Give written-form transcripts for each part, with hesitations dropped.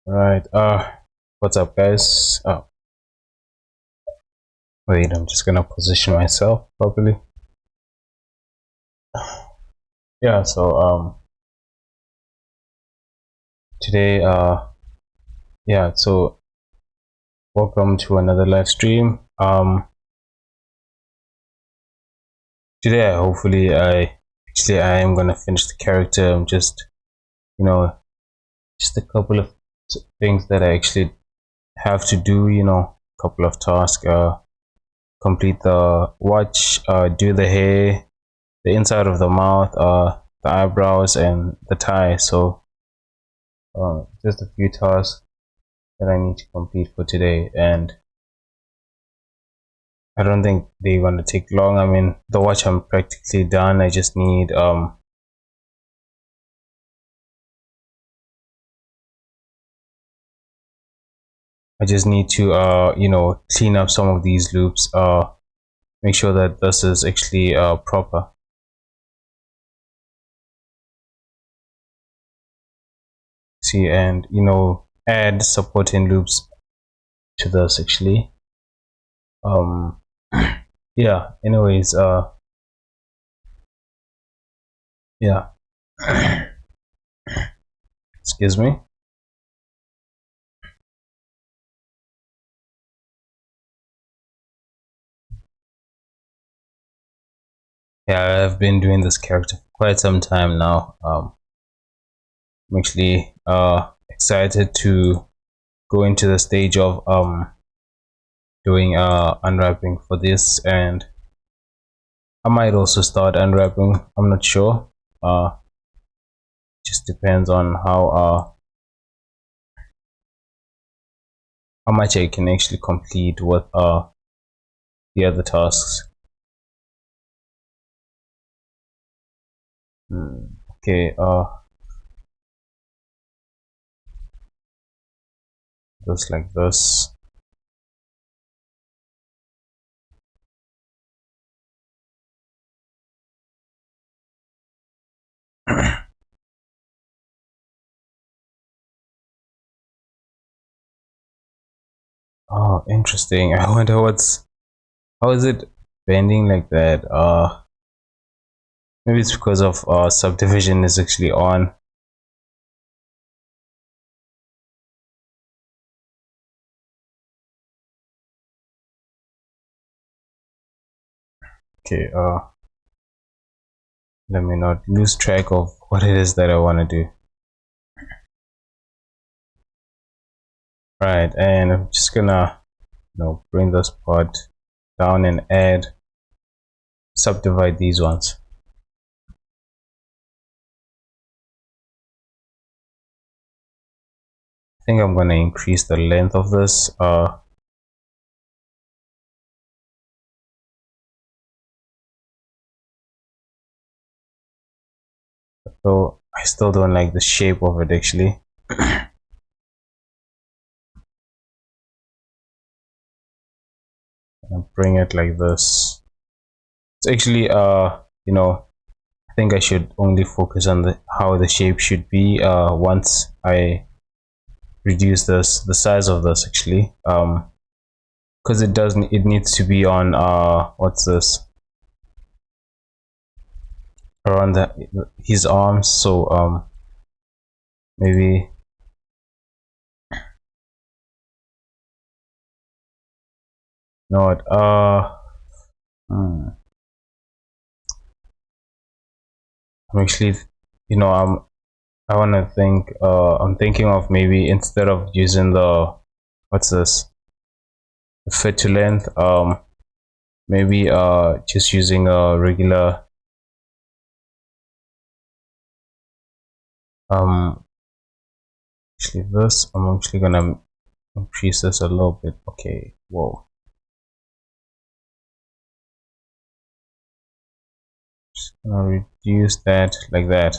Right. What's up, guys? Oh, wait, I'm just gonna position myself properly. Yeah, so today yeah, so welcome to another live stream. Today hopefully I am gonna finish the character. I'm just, you know, just a couple of things that I actually have to do, a couple of tasks, complete the watch, do the hair, the inside of the mouth, the eyebrows and the tie. So just a few tasks that I need to complete for today, and I don't think they're gonna take long. I mean, the watch I'm practically done. I just need to clean up some of these loops, make sure that this is actually proper. See, and add supporting loops to this actually. um yeah, anyways, yeah. Excuse me. Yeah, I've been doing this character for quite some time now. I'm actually excited to go into the stage of doing unwrapping for this, and I might also start unwrapping. I'm not sure. Just depends on how much I can actually complete with the other tasks. Okay, just like this. Oh, interesting. I wonder how is it bending like that? Maybe it's because of subdivision is actually on. Okay, let me not lose track of what it is that I want to do. Right, and I'm just gonna bring this part down and subdivide these ones. I think I'm gonna increase the length of this. So I still don't like the shape of it actually. I'll bring it like this. It's actually I think I should only focus on how the shape should be once I reduce the size of this actually, because it needs to be on what's this, around his arms. So maybe not I'm actually, I want to think, I'm thinking of maybe instead of using the what's this, the fit to length, maybe just using a regular actually this, I'm actually gonna increase this a little bit. Okay, whoa, just gonna reduce that like that.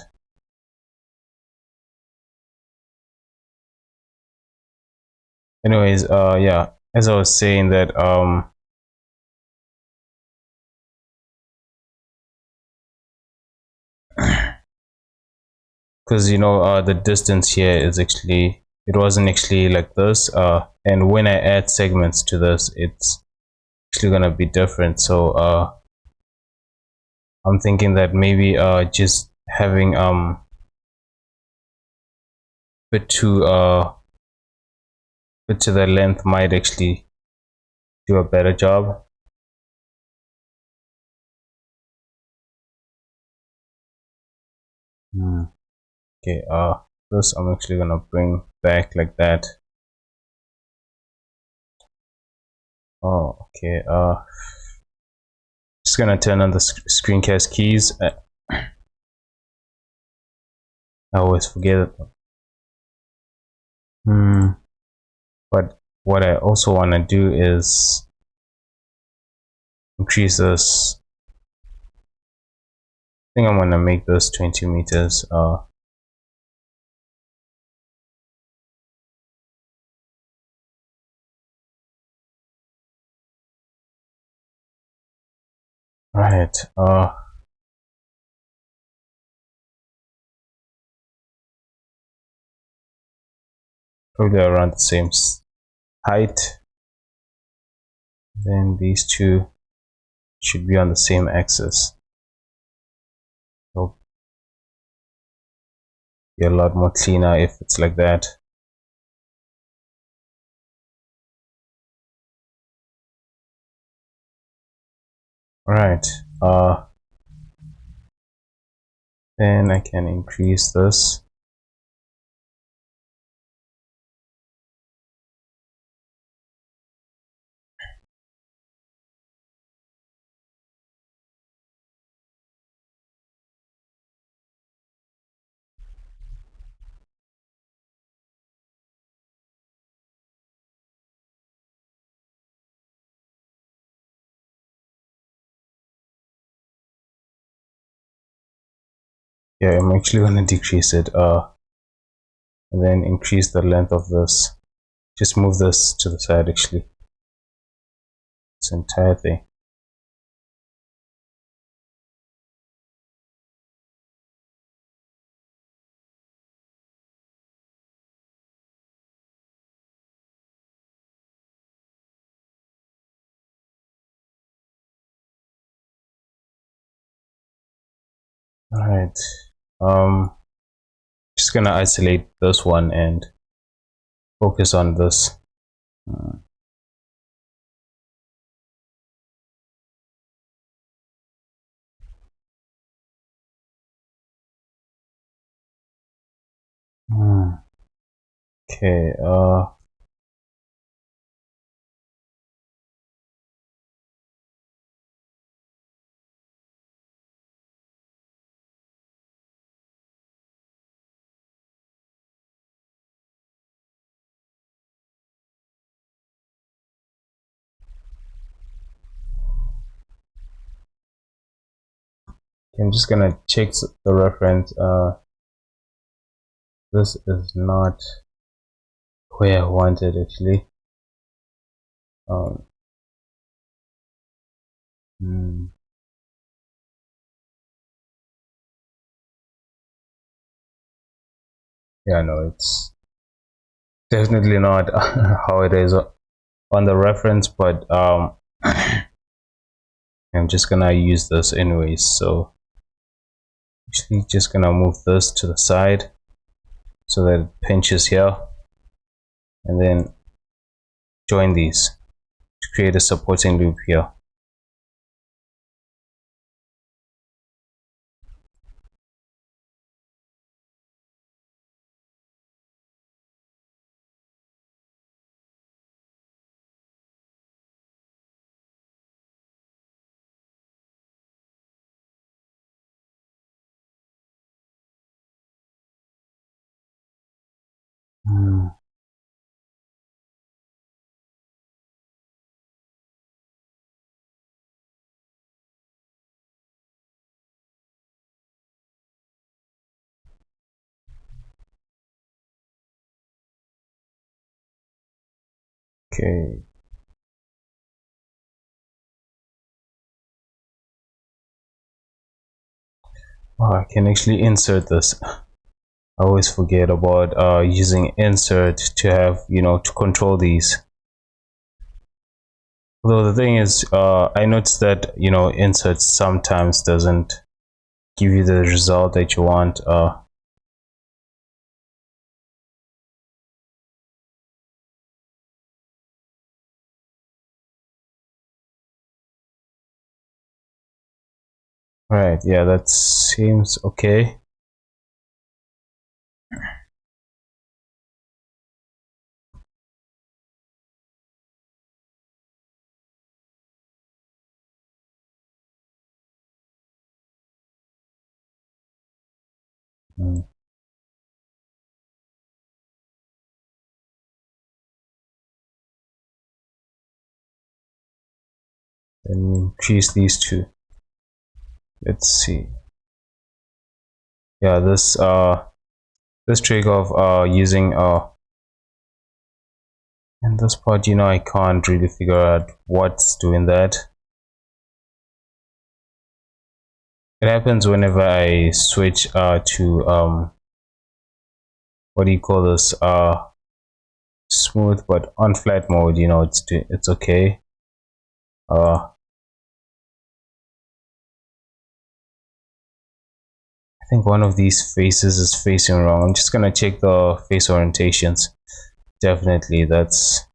Anyways, yeah, as I was saying that because the distance here is actually it wasn't actually like this, and when I add segments to this, it's actually gonna be different. So I'm thinking that maybe just having fit to the length might actually do a better job. Okay, this I'm actually gonna bring back like that. Oh, okay. Just gonna turn on the screencast keys. I always forget it. But what I also want to do is increase this. I think I'm gonna make this 20 meters. Right. Probably around the same height. Then these two should be on the same axis. It'll be a lot more cleaner if it's like that. Right. Then I can increase this. Yeah, I'm actually gonna decrease it. And then increase the length of this. Just move this to the side actually. This entire thing. Alright. Just gonna isolate this one and focus on this. Okay, I'm just gonna check the reference. This is not where I want it actually. Um, yeah, no, it's definitely not how it is on the reference, but I'm just gonna use this anyways. So actually just gonna move this to the side so that it pinches here, and then join these to create a supporting loop here. Okay. Oh, I can actually insert this. I always forget about using insert to have, you know, to control these. Although the thing is, I noticed that, you know, insert sometimes doesn't give you the result that you want. Right, yeah, that seems okay. Mm. Then we increase these two. Let's see. Yeah, this trick of using in this part, you know, I can't really figure out what's doing that. It happens whenever I switch to what do you call this, smooth, but on flat mode, you know, it's okay. I think one of these faces is facing wrong. I'm just gonna check the face orientations. Definitely, that's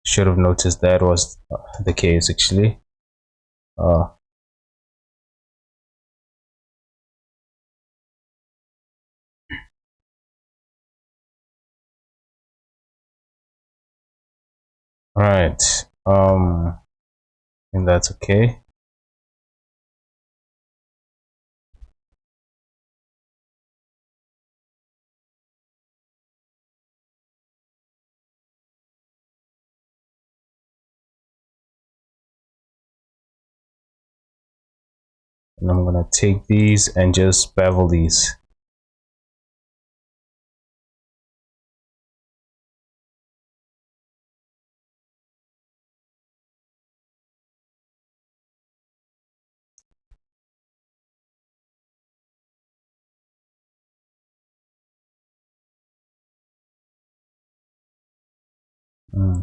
should have noticed that was the case actually. uh right. And that's okay. And I'm gonna take these and just bevel these. Mm.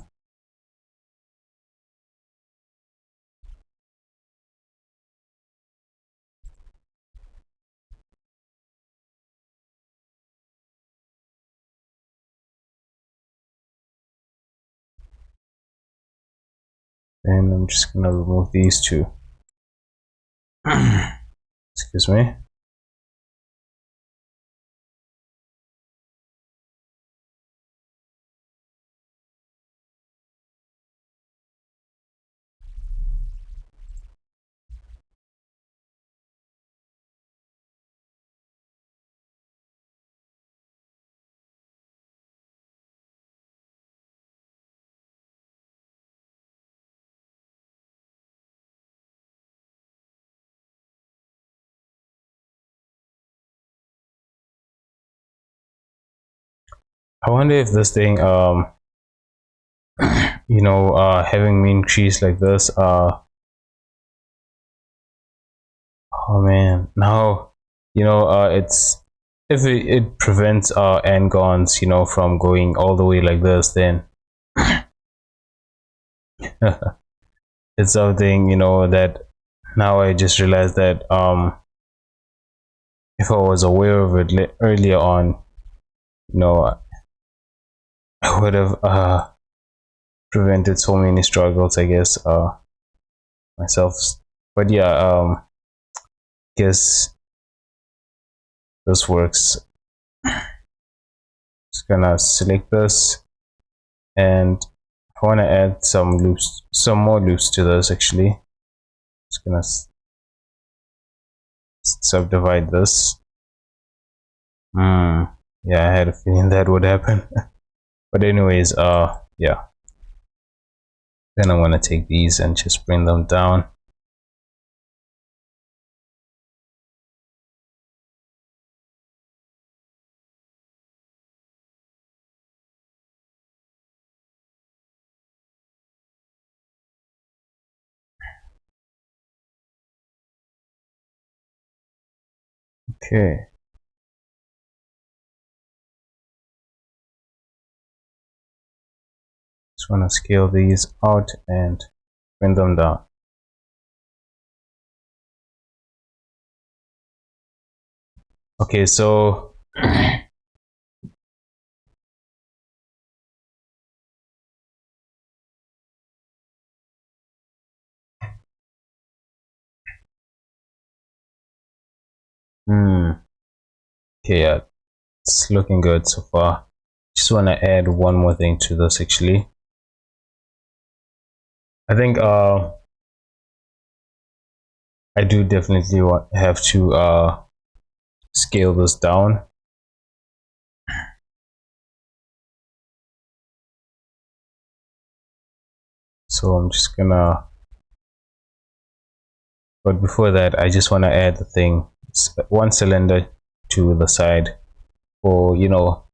And I'm just gonna remove these two. Excuse me. I wonder if this thing you know, having mean trees like this, oh man, now, you know, it's if it prevents n-gons, you know, from going all the way like this, then it's something, you know, that now I just realized that if I was aware of it earlier on, you know, I would have prevented so many struggles, I guess, myself. But yeah, guess this works. Just gonna select this, and I want to add some loops, some more loops to this actually. Just gonna subdivide this. Yeah, I had a feeling that would happen. But anyways, yeah, then I want to take these and just bring them down. Okay, Just want to scale these out and bring them down. Okay, so okay, yeah, it's looking good so far. Just want to add one more thing to this actually. I think I do definitely have to scale this down. So I'm just gonna, but before that I just want to add the thing, one cylinder to the side for, you know,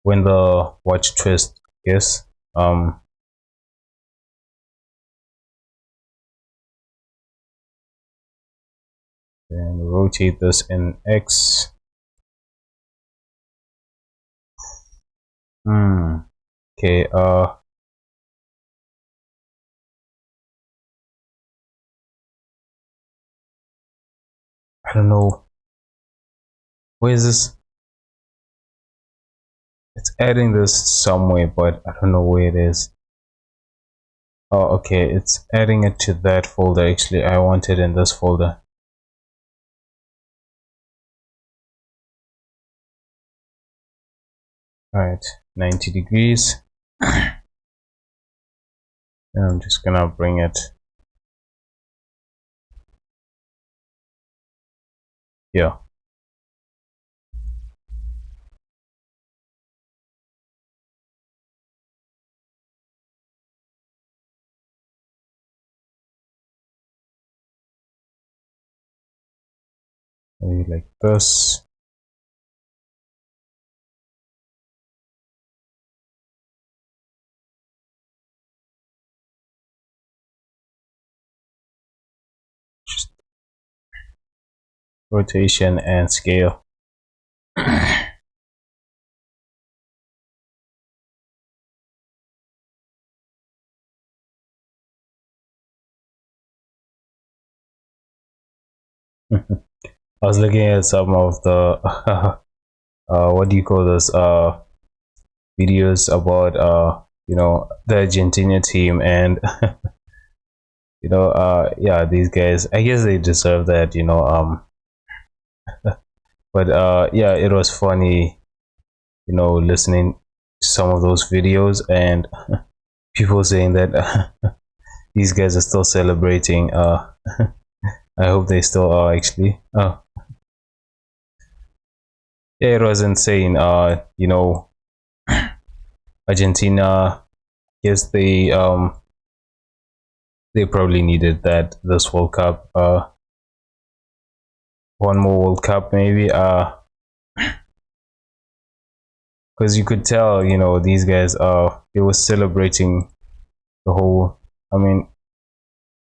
when the watch twist. Yes, and rotate this in X. Okay, I don't know, where is this? It's adding this somewhere, but I don't know where it is. Oh, okay, it's adding it to that folder. Actually, I want it in this folder. All right, 90 degrees. And I'm just gonna bring it here. Maybe like this. Just rotation and scale. I was looking at some of the what do you call this, videos about you know, the Argentina team, and you know, yeah, these guys, I guess they deserve that, you know, but yeah, it was funny, you know, listening to some of those videos and people saying that these guys are still celebrating. I hope they still are actually. Oh, yeah, it was insane. You know, Argentina, yes, they probably needed that this World Cup. One more World Cup maybe. Because you could tell, you know, these guys they were celebrating the whole. I mean,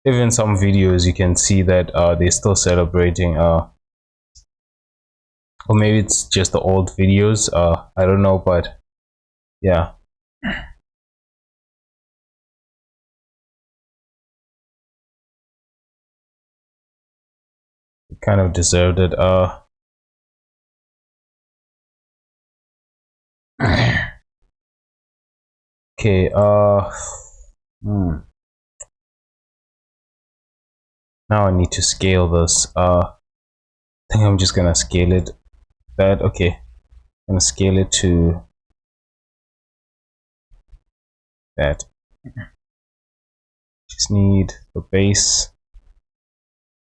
even some videos you can see that they're still celebrating. Or maybe it's just the old videos. I don't know, but yeah, it kind of deserved it. Okay. Now I need to scale this. I think I'm just gonna scale it. That okay. I'm gonna scale it to that. Just need the base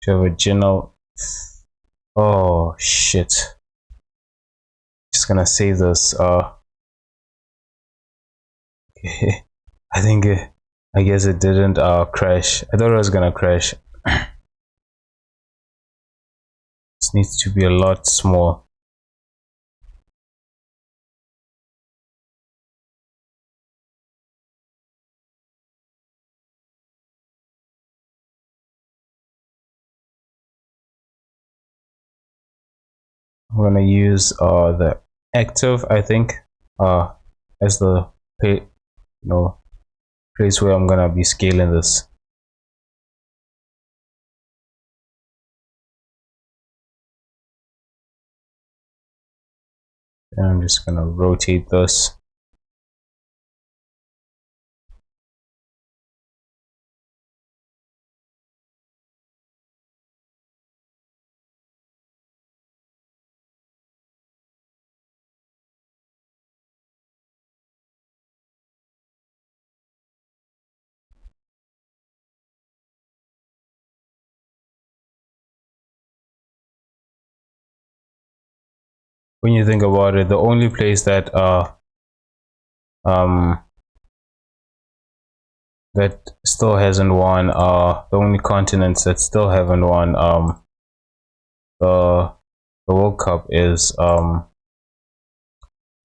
to original. Oh shit. Just gonna save this. Okay. I think I guess it didn't crash. I thought it was gonna crash. This needs to be a lot small. I'm gonna use the active, I think, as the place where I'm gonna be scaling this. And I'm just gonna rotate this. When you think about it, the only place that um that still hasn't won, the only continents that still haven't won the World Cup is I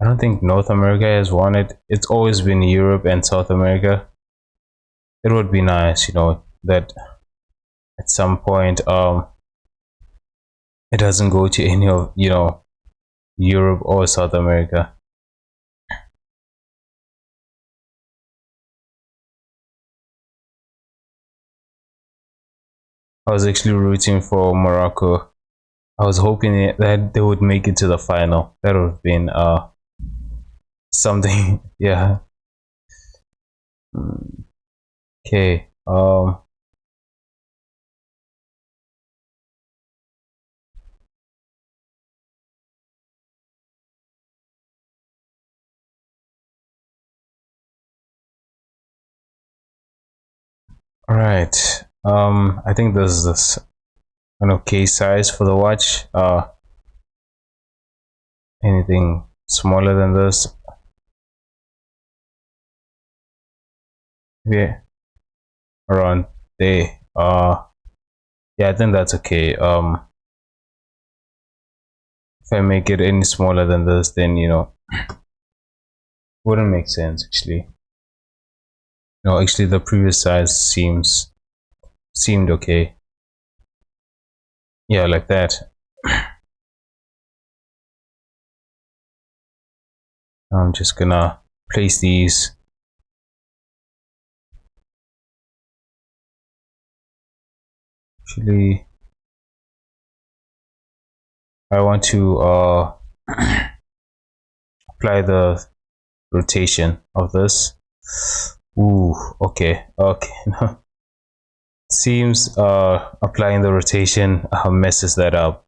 don't think North America has won it. It's always been Europe and South America. It would be nice, that at some point it doesn't go to any of Europe or South America. I was actually rooting for Morocco. I was hoping that they would make it to the final. That would have been something. Yeah. Okay. All right. I think this an okay size for the watch. Anything smaller than this? Yeah, around there. Yeah, I think that's okay. If I make it any smaller than this, then wouldn't make sense actually. No, actually, the previous size seemed okay. Yeah, like that. I'm just gonna place these. Actually, I want to apply the rotation of this. Ooh, okay, okay. Seems applying the rotation messes that up.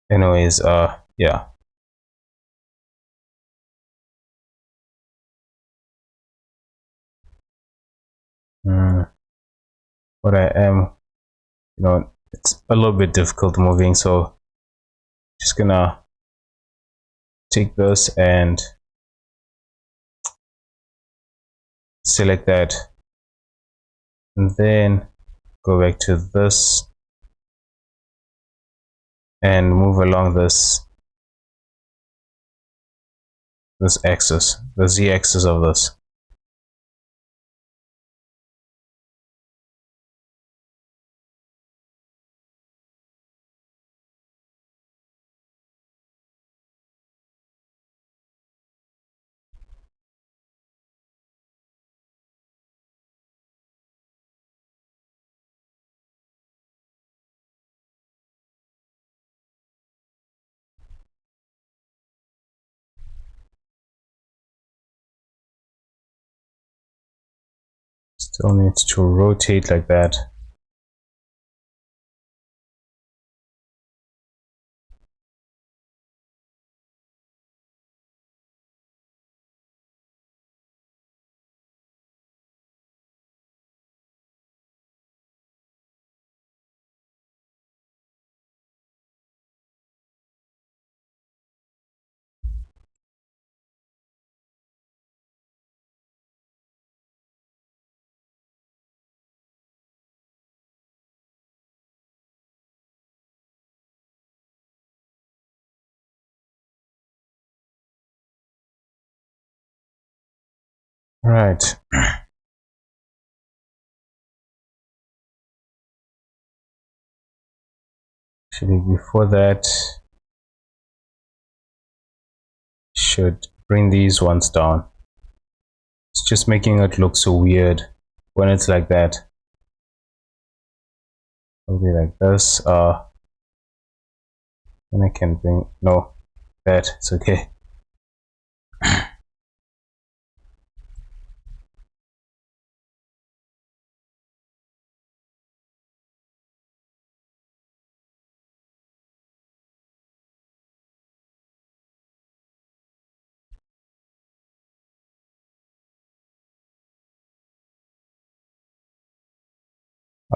Anyways, yeah. But I am, it's a little bit difficult moving, so just gonna take this and select that, and then go back to this and move along this axis, the z axis of this. Still needs to rotate like that. Right. Actually, before that, should bring these ones down. It's just making it look so weird when it's like that. It'll be like this. And I can bring no that it's okay.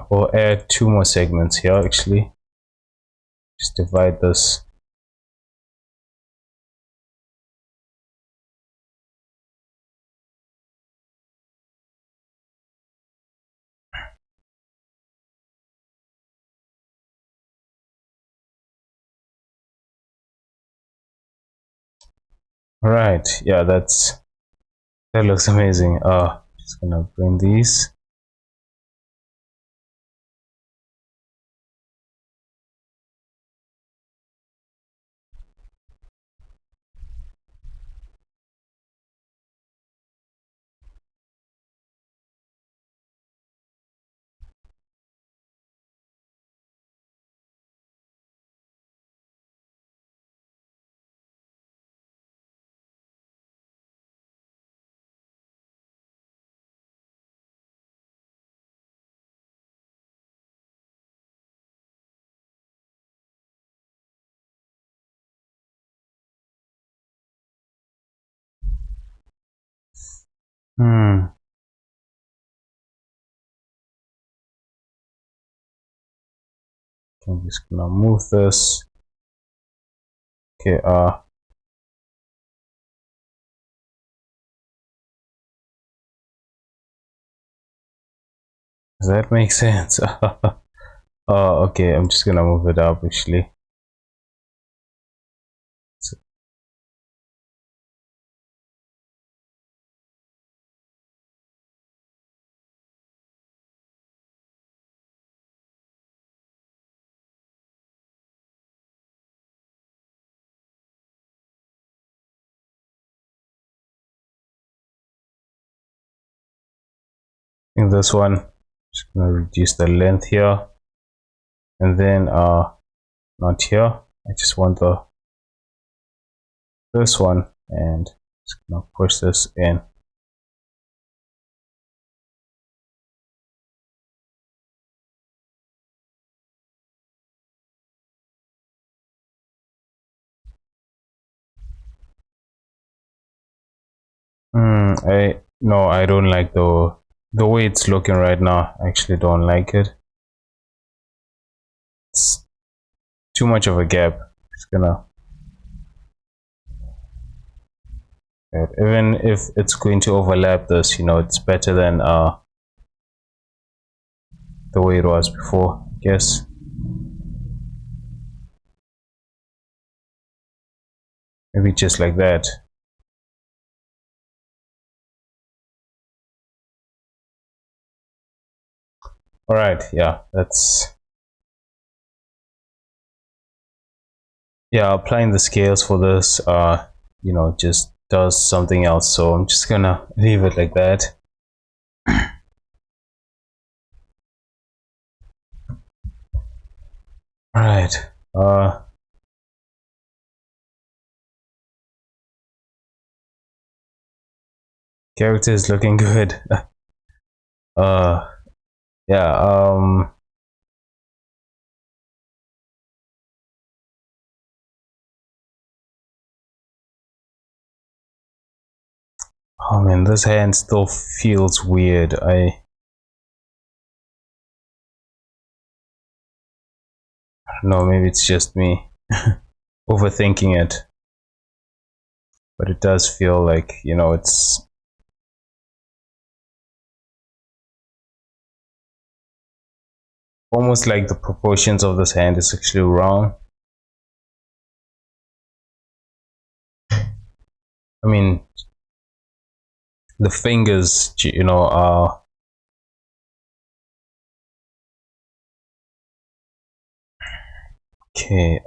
I will add 2 more segments here actually. Just divide this. All right, yeah, that looks amazing. Just gonna bring these. I'm just gonna move this. Okay, does that make sense? Okay, I'm just gonna move it up actually. So, in this one, just gonna reduce the length here, and then not here. I just want this one, and just gonna push this in. I don't like the way it's looking right now. I actually don't like it. It's too much of a gap. Just gonna, even if it's going to overlap this, it's better than the way it was before, I guess. Maybe just like that. All right, yeah, applying the scales for this just does something else, so I'm just gonna leave it like that. All right, character is looking good. Yeah, oh man, this hand still feels weird. I don't know, maybe it's just me overthinking it, but it does feel like, it's almost like the proportions of this hand is actually wrong. I mean, the fingers, are Okay,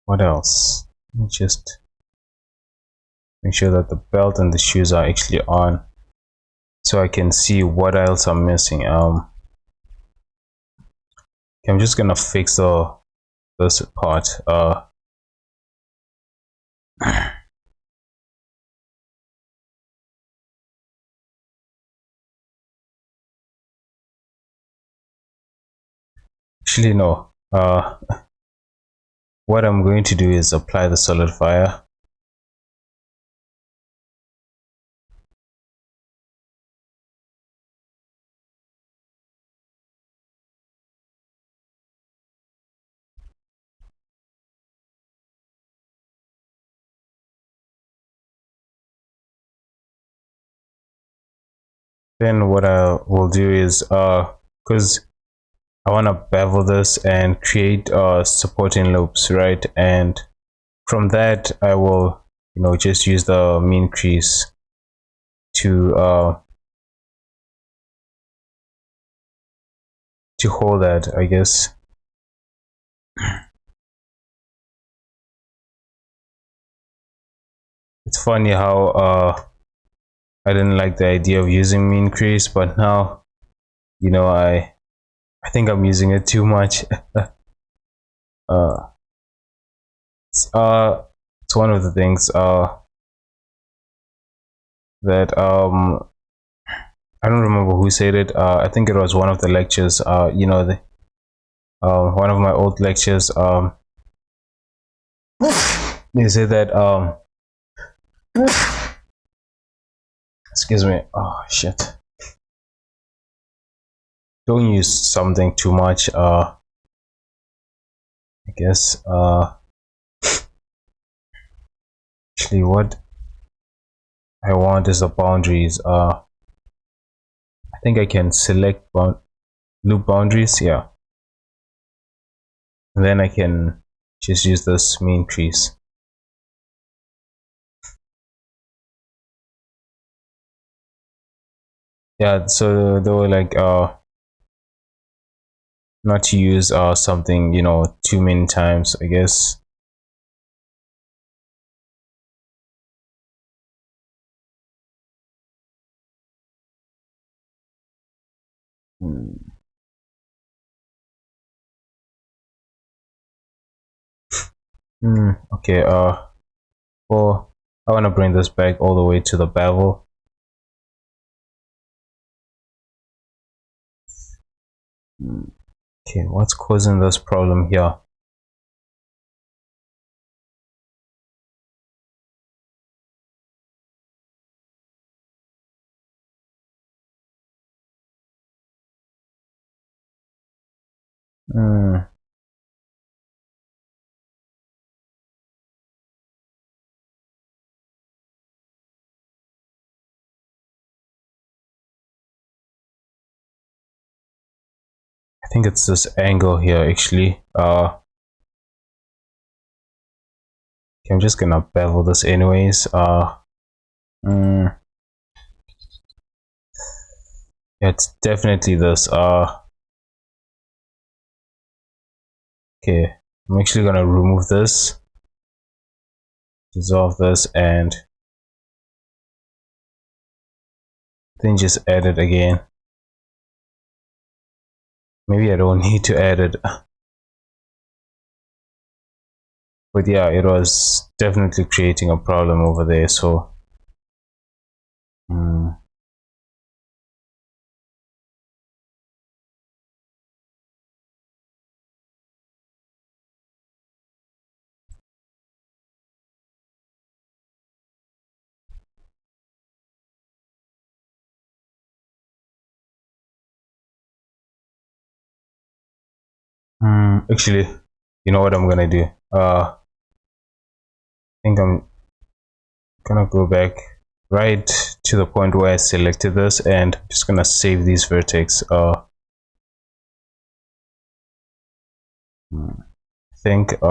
what else? Let me just make sure that the belt and the shoes are actually on, so I can see what else I'm missing. Okay, I'm just gonna fix this part. Actually no. What I'm going to do is apply the solidifier. Then what I will do is because I want to bevel this and create supporting loops, right? And from that I will, just use the mean crease to hold that, I guess. It's funny how I didn't like the idea of using mean crease, but now, I think I'm using it too much. uh, it's one of the things that I don't remember who said it. I think it was one of the lectures. One of my old lectures. They said that excuse me. Oh shit! Don't use something too much. I guess. Actually, what I want is the boundaries. I think I can select loop boundaries. Yeah, and then I can just use this mean crease. Yeah, so they were like not to use something too many times, I guess. Okay, well, I want to bring this back all the way to the bevel. Okay, what's causing this problem here? I think it's this angle here actually. Okay, I'm just gonna bevel this anyways. Yeah, it's definitely this. Okay, I'm actually gonna remove this, dissolve this, and then just add it again. Maybe I don't need to add it, but yeah, it was definitely creating a problem over there. So actually, you know what I'm gonna do? I think I'm gonna go back right to the point where I selected this, and I'm just gonna save these vertex. I think if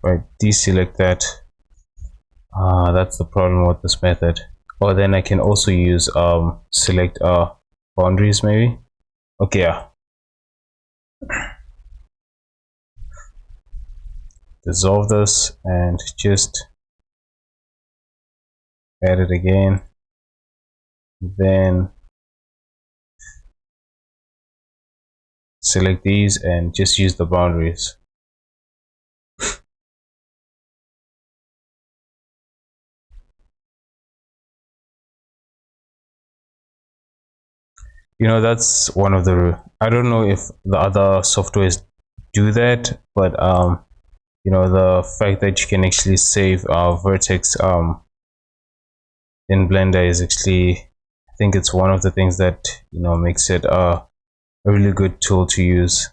I deselect that, that's the problem with this method. Or then I can also use select boundaries maybe. Okay, yeah, dissolve this and just add it again. Then select these and just use the boundaries. You know, that's one of the, I don't know if the other softwares do that, but you know, the fact that you can actually save vertex in Blender is actually, I think it's one of the things that, you know, makes it a really good tool to use.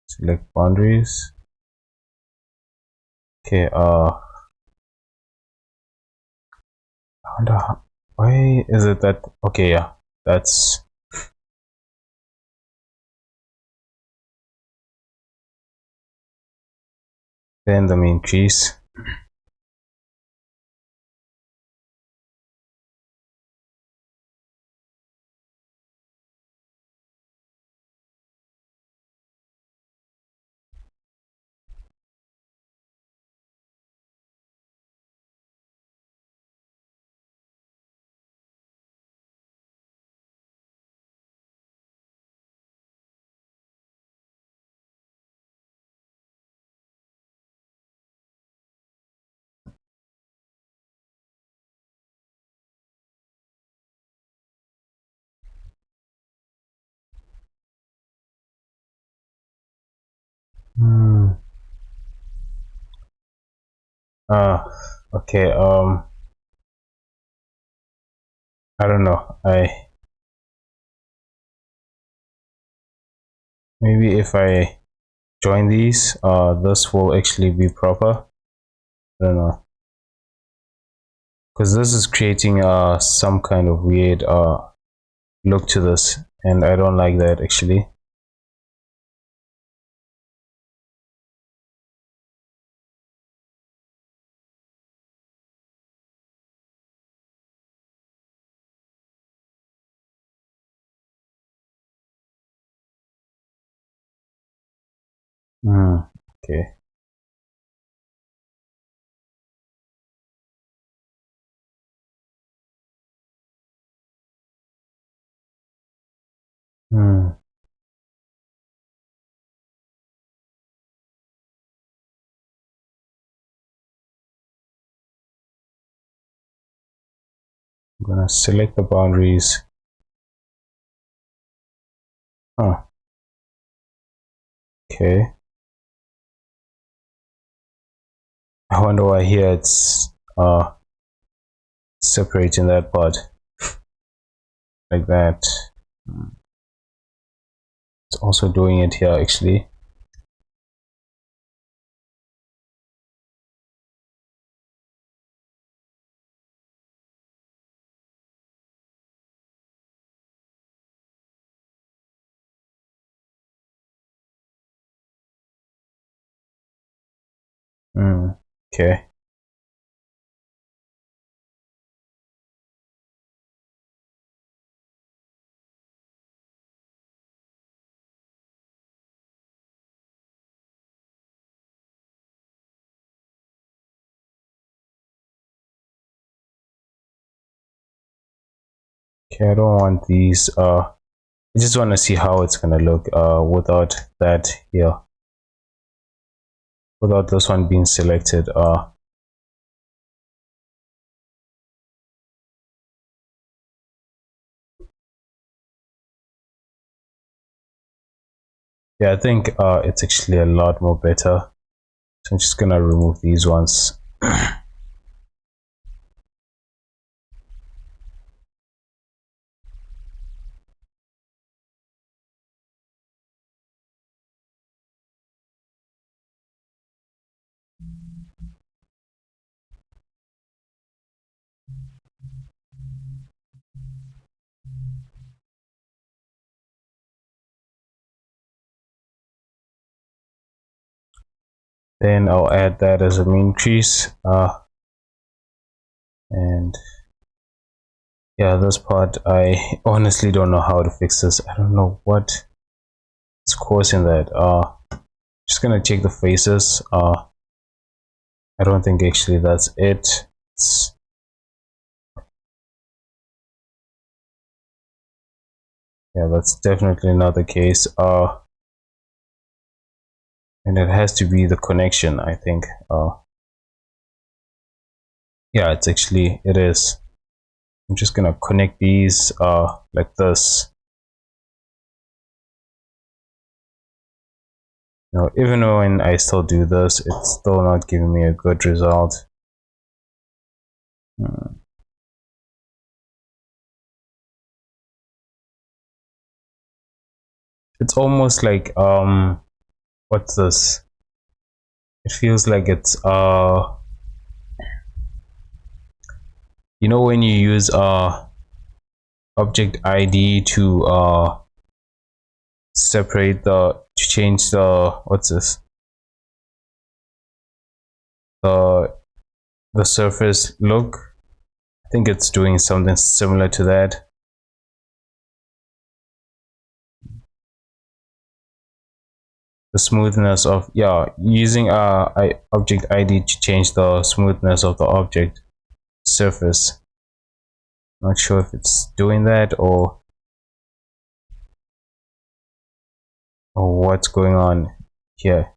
Select boundaries. Okay, I wonder why is it that, okay, yeah, that's, then the main increase. Hmm. Ah, okay. I don't know. Maybe if I join these, this will actually be proper. I don't know, because this is creating some kind of weird look to this, and I don't like that actually. Okay. I'm gonna select the boundaries. Huh. Okay. I wonder why here it's separating that part like that. It's also doing it here actually. Okay. Okay, I don't want these. I just want to see how it's gonna look without that here, without this one being selected. Yeah, I think it's actually a lot more better. So I'm just gonna remove these ones. then I'll add that as a mean crease. And yeah, this part, I honestly don't know how to fix this. I don't know what is causing that. Just gonna check the faces. I don't think actually that's it. Yeah, that's definitely not the case. And it has to be the connection, I think. Yeah, it is. I'm just gonna connect these like this. Now, even when I still do this, it's still not giving me a good result. It's almost like what's this? It feels like it's you know, when you use object ID to separate to change the, what's this, the surface look. I think it's doing something similar to that. The smoothness of, yeah, using object ID to change the smoothness of the object surface. Not sure if it's doing that or what's going on here.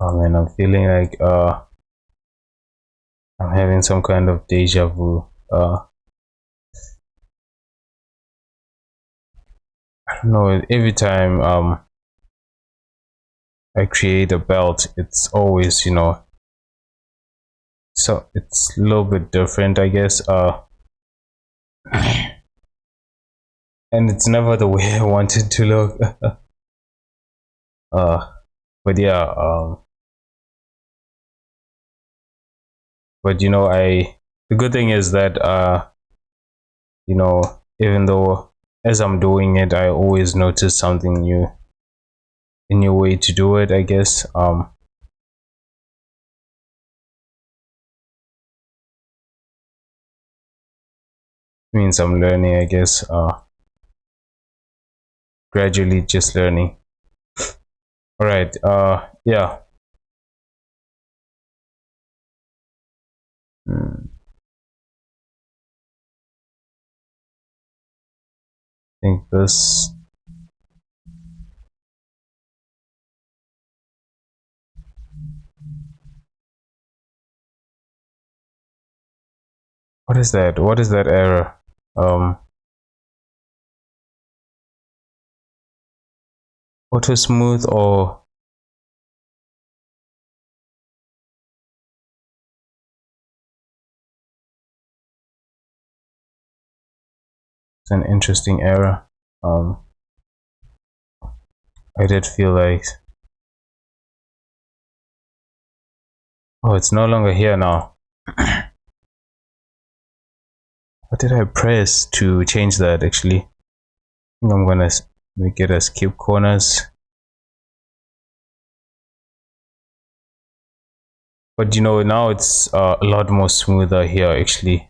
Oh man, I'm feeling like I'm having some kind of deja vu. I don't know, every time I create a belt, it's always, you know, so it's a little bit different, I guess. And it's never the way I wanted to look. But yeah, but you know, the good thing is that you know, even though as I'm doing it, I always notice something new, a new way to do it, I guess. Means I'm learning, I guess. Gradually just learning. All right, yeah. I think this, what is that? What is that error? Auto smooth, or it's an interesting error. I did feel like, oh, it's no longer here now. What did I press to change that actually? I think I'm gonna make it as skip corners. But you know, now it's a lot more smoother here actually.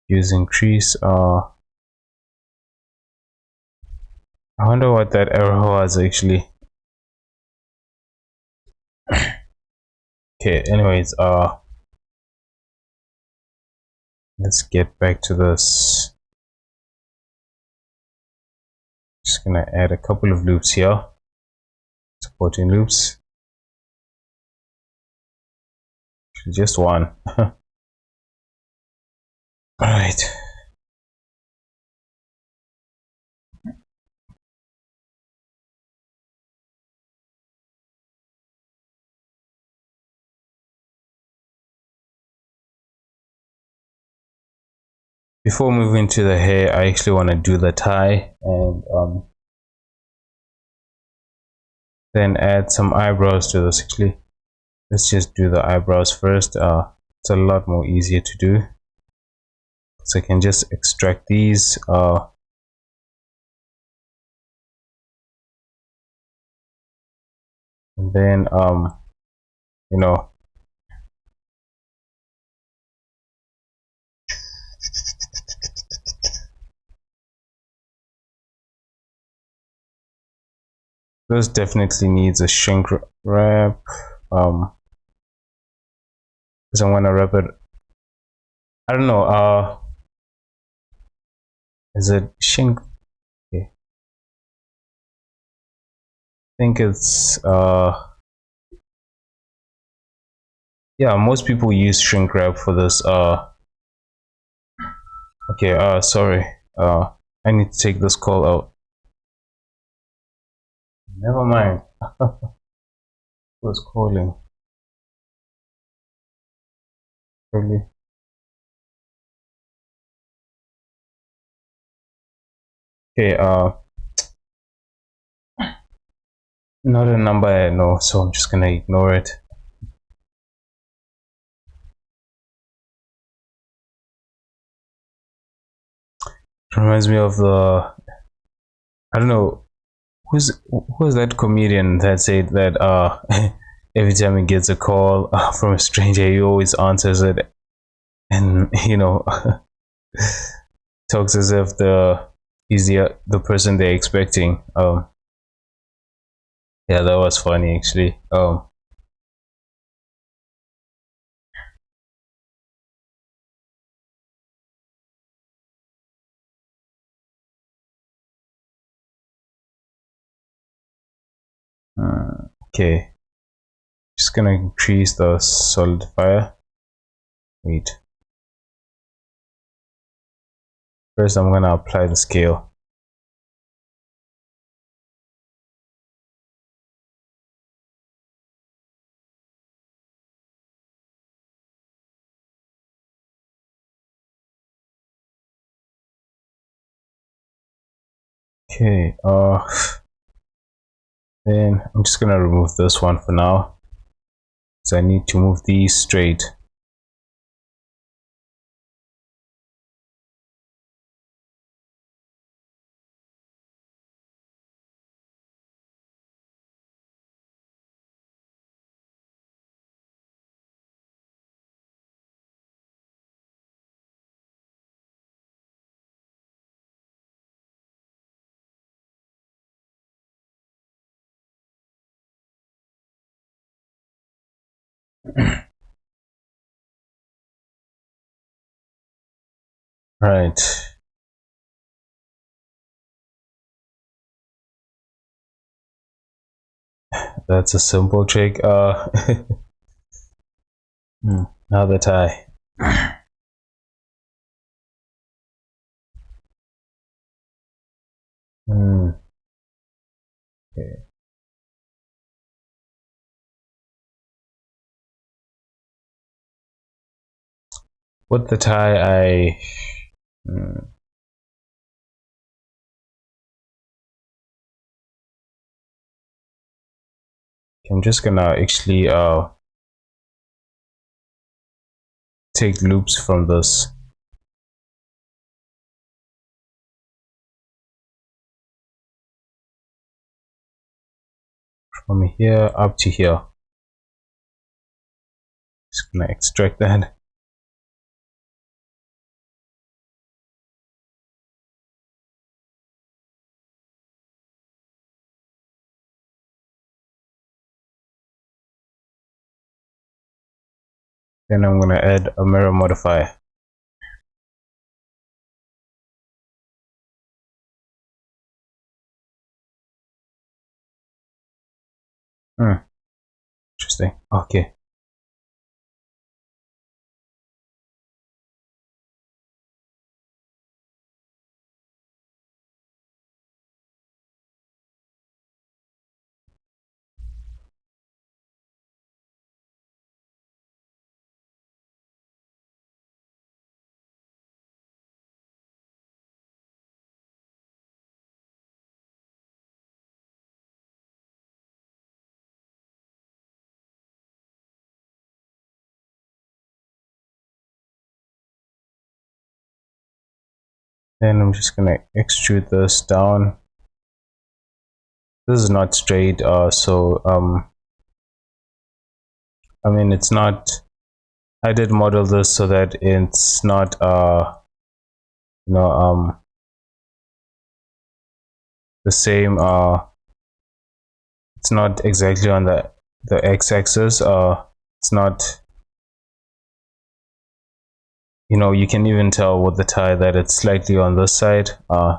Using crease. I wonder what that error was actually. Okay, anyways, let's get back to this. Just gonna add a couple of loops here, supporting loops. Just one. All right. Before moving to the hair, I actually want to do the tie and then add some eyebrows to this. Actually, let's just do the eyebrows first. It's a lot more easier to do, so I can just extract these. And then you know, this definitely needs a shrink wrap. Because I'm gonna wrap it. I don't know. Is it shrink? Okay. I think it's yeah. Most people use shrink wrap for this. Okay. Sorry. I need to take this call out. Never mind. Who was calling? Probably. Okay. Not a number I know, so I'm just gonna ignore it. It reminds me of the. I don't know who's that comedian that said that every time he gets a call from a stranger, he always answers it, and talks as if he's the person they're expecting. Yeah, that was funny actually. Okay, just gonna increase the solidifier. Wait, first I'm gonna apply the scale. Okay, then I'm just gonna remove this one for now, so I need to move these straight. Right, that's a simple trick. Now the tie. Okay. With the tie, I'm just gonna actually take loops from this. From here up to here. Just gonna extract that. Then I'm gonna add a mirror modifier. Interesting. Okay. Then I'm just gonna extrude this down. This is not straight, so I mean, it's not, I did model this so that it's not you know the same, it's not exactly on the x-axis. It's not, you know, you can even tell with the tie that it's slightly on this side,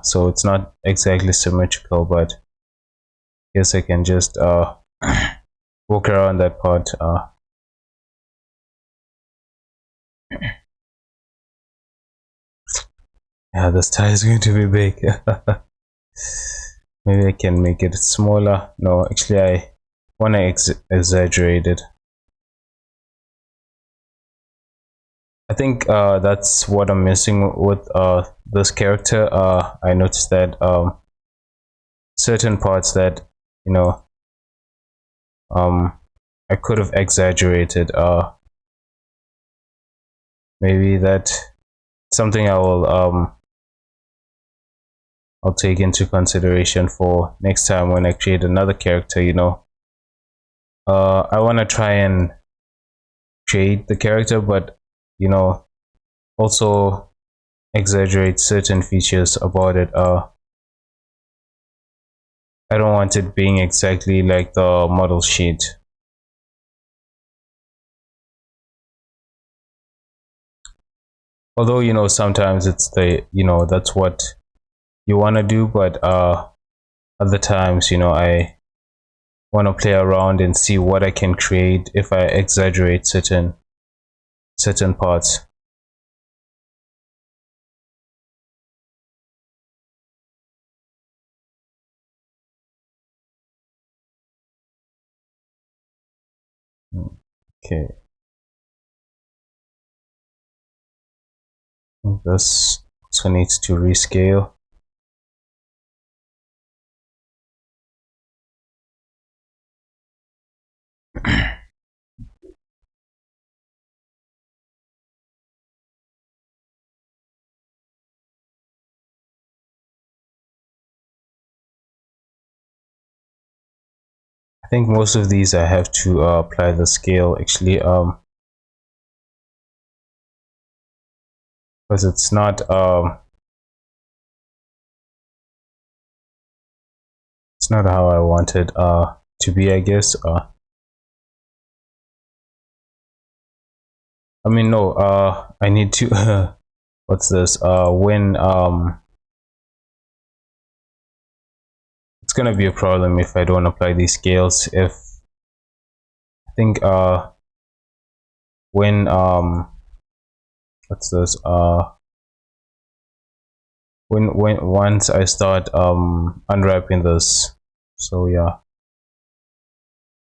so it's not exactly symmetrical, but I guess I can just walk around that part. Yeah, this tie is going to be big. Maybe I can make it smaller. No, actually I want to exaggerate it. I think that's what I'm missing with this character. I noticed that certain parts that, you know, I could have exaggerated. Maybe that something I will I'll take into consideration for next time when I create another character. You know, I want to try and create the character, but you know, also exaggerate certain features about it. I don't want it being exactly like the model sheet. Although, you know, sometimes it's the, you know, that's what you want to do, but other times, you know, I want to play around and see what I can create if I exaggerate certain parts. Okay, this also needs to rescale. I think most of these I have to apply the scale actually, because it's not how I want it to be, I guess. I mean, no, I need to what's this, when it's gonna be a problem if I don't apply these scales. If I think when what's this, when once I start unwrapping this, so yeah,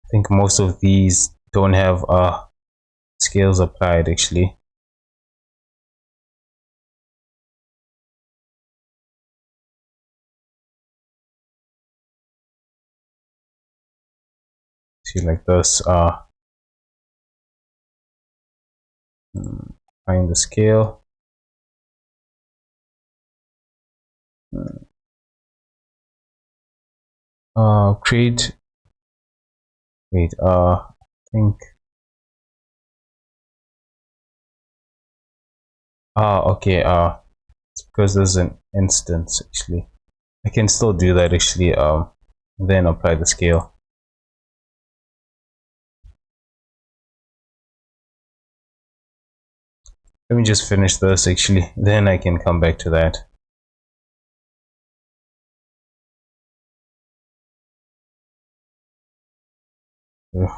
I think most of these don't have scales applied actually. See, like this, find the scale. Create, wait, I think, okay, it's because there's an instance actually. I can still do that actually, then apply the scale. Let me just finish this actually, then I can come back to that.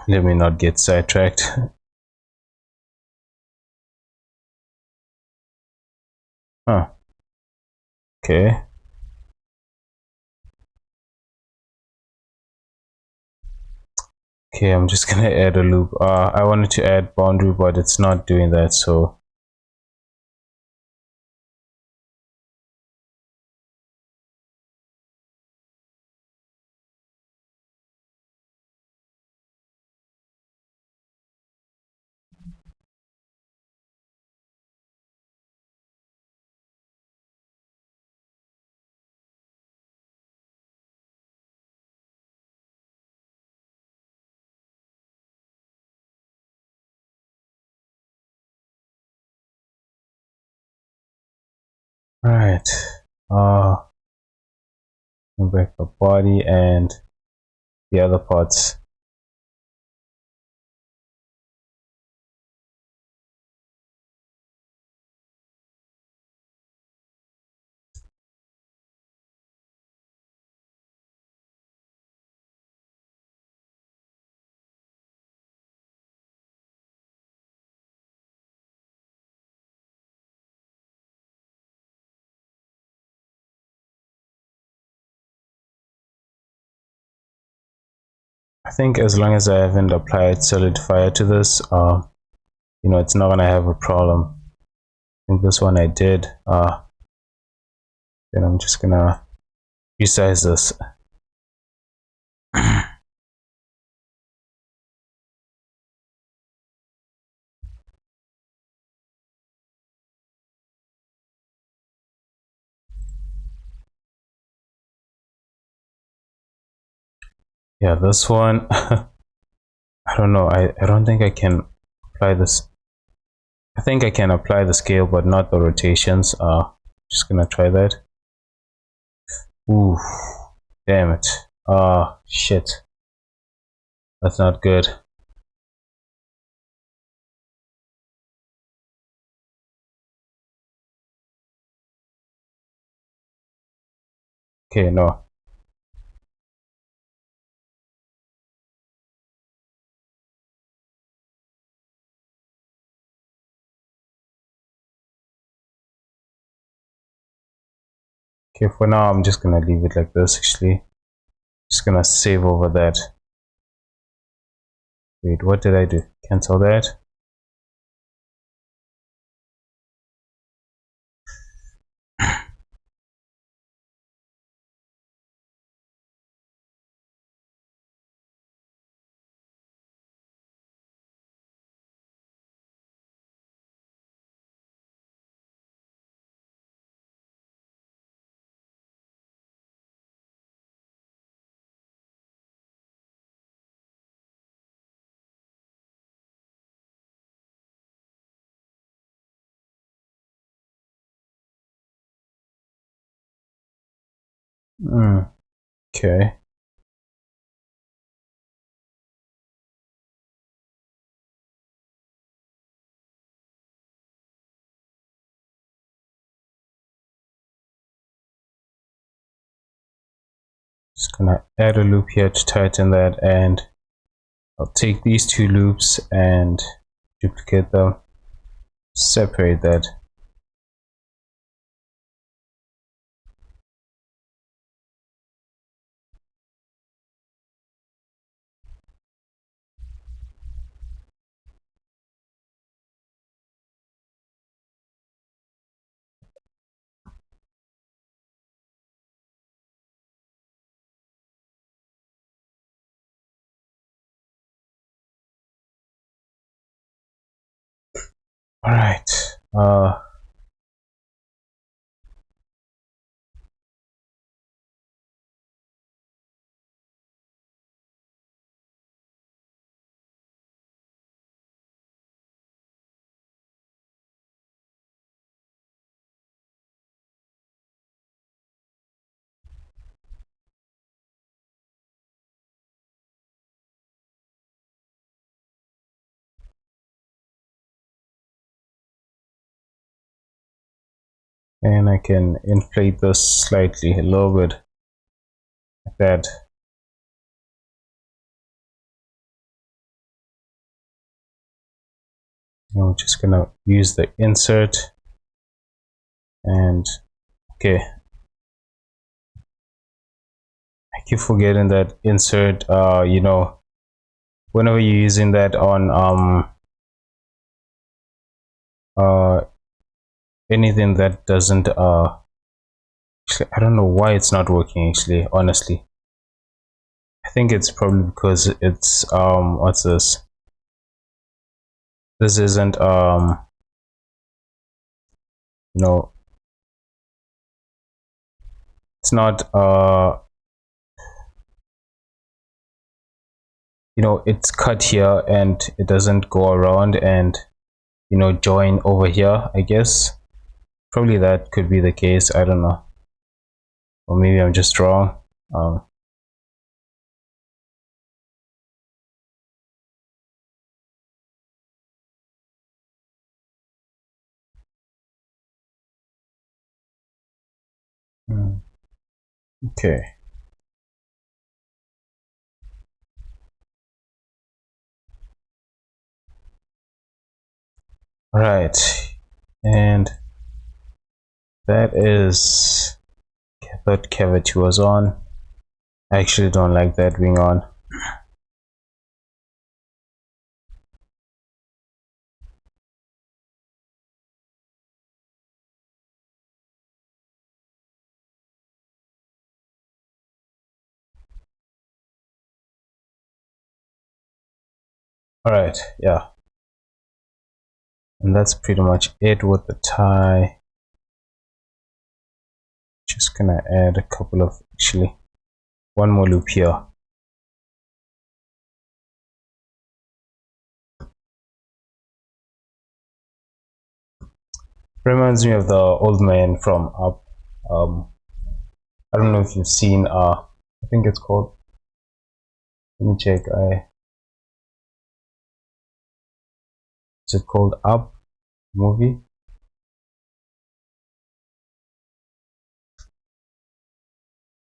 Let me not get sidetracked. Huh, okay. Okay, I'm just gonna add a loop. I wanted to add boundary, but it's not doing that, so Right. Break the body and the other parts. I think as long as I haven't applied solidifier to this, you know, it's not gonna have a problem. I think this one I did. Then I'm just gonna resize this. Yeah, this one. I don't know. I don't think I can apply this. I think I can apply the scale, but not the rotations. Just gonna try that. Ooh, damn it. Shit. That's not good. Okay, no. Okay, for now I'm just gonna leave it like this. Actually, just gonna save over that. Wait, what did I do? Cancel that. Okay. Just gonna add a loop here to tighten that, and I'll take these two loops and duplicate them, separate that. All right. And I can inflate this slightly, a little bit, like that. And we're just gonna use the insert, and okay. I keep forgetting that insert. You know, whenever you're using that on anything that doesn't actually, I don't know why it's not working. Actually, honestly, I think it's probably because it's what's this? This isn't you know, it's not you know, it's cut here and it doesn't go around and, you know, join over here, I guess. Probably that could be the case, I don't know, or maybe I'm just wrong. um hmm, okay. Right, and that is that cavity was on. I actually don't like that being on. All right, yeah, and that's pretty much it with the tie. Just gonna add a couple of, actually one more loop here. Reminds me of the old man from Up. um I don't know if you've seen, I think it's called, let me check, is it called Up movie?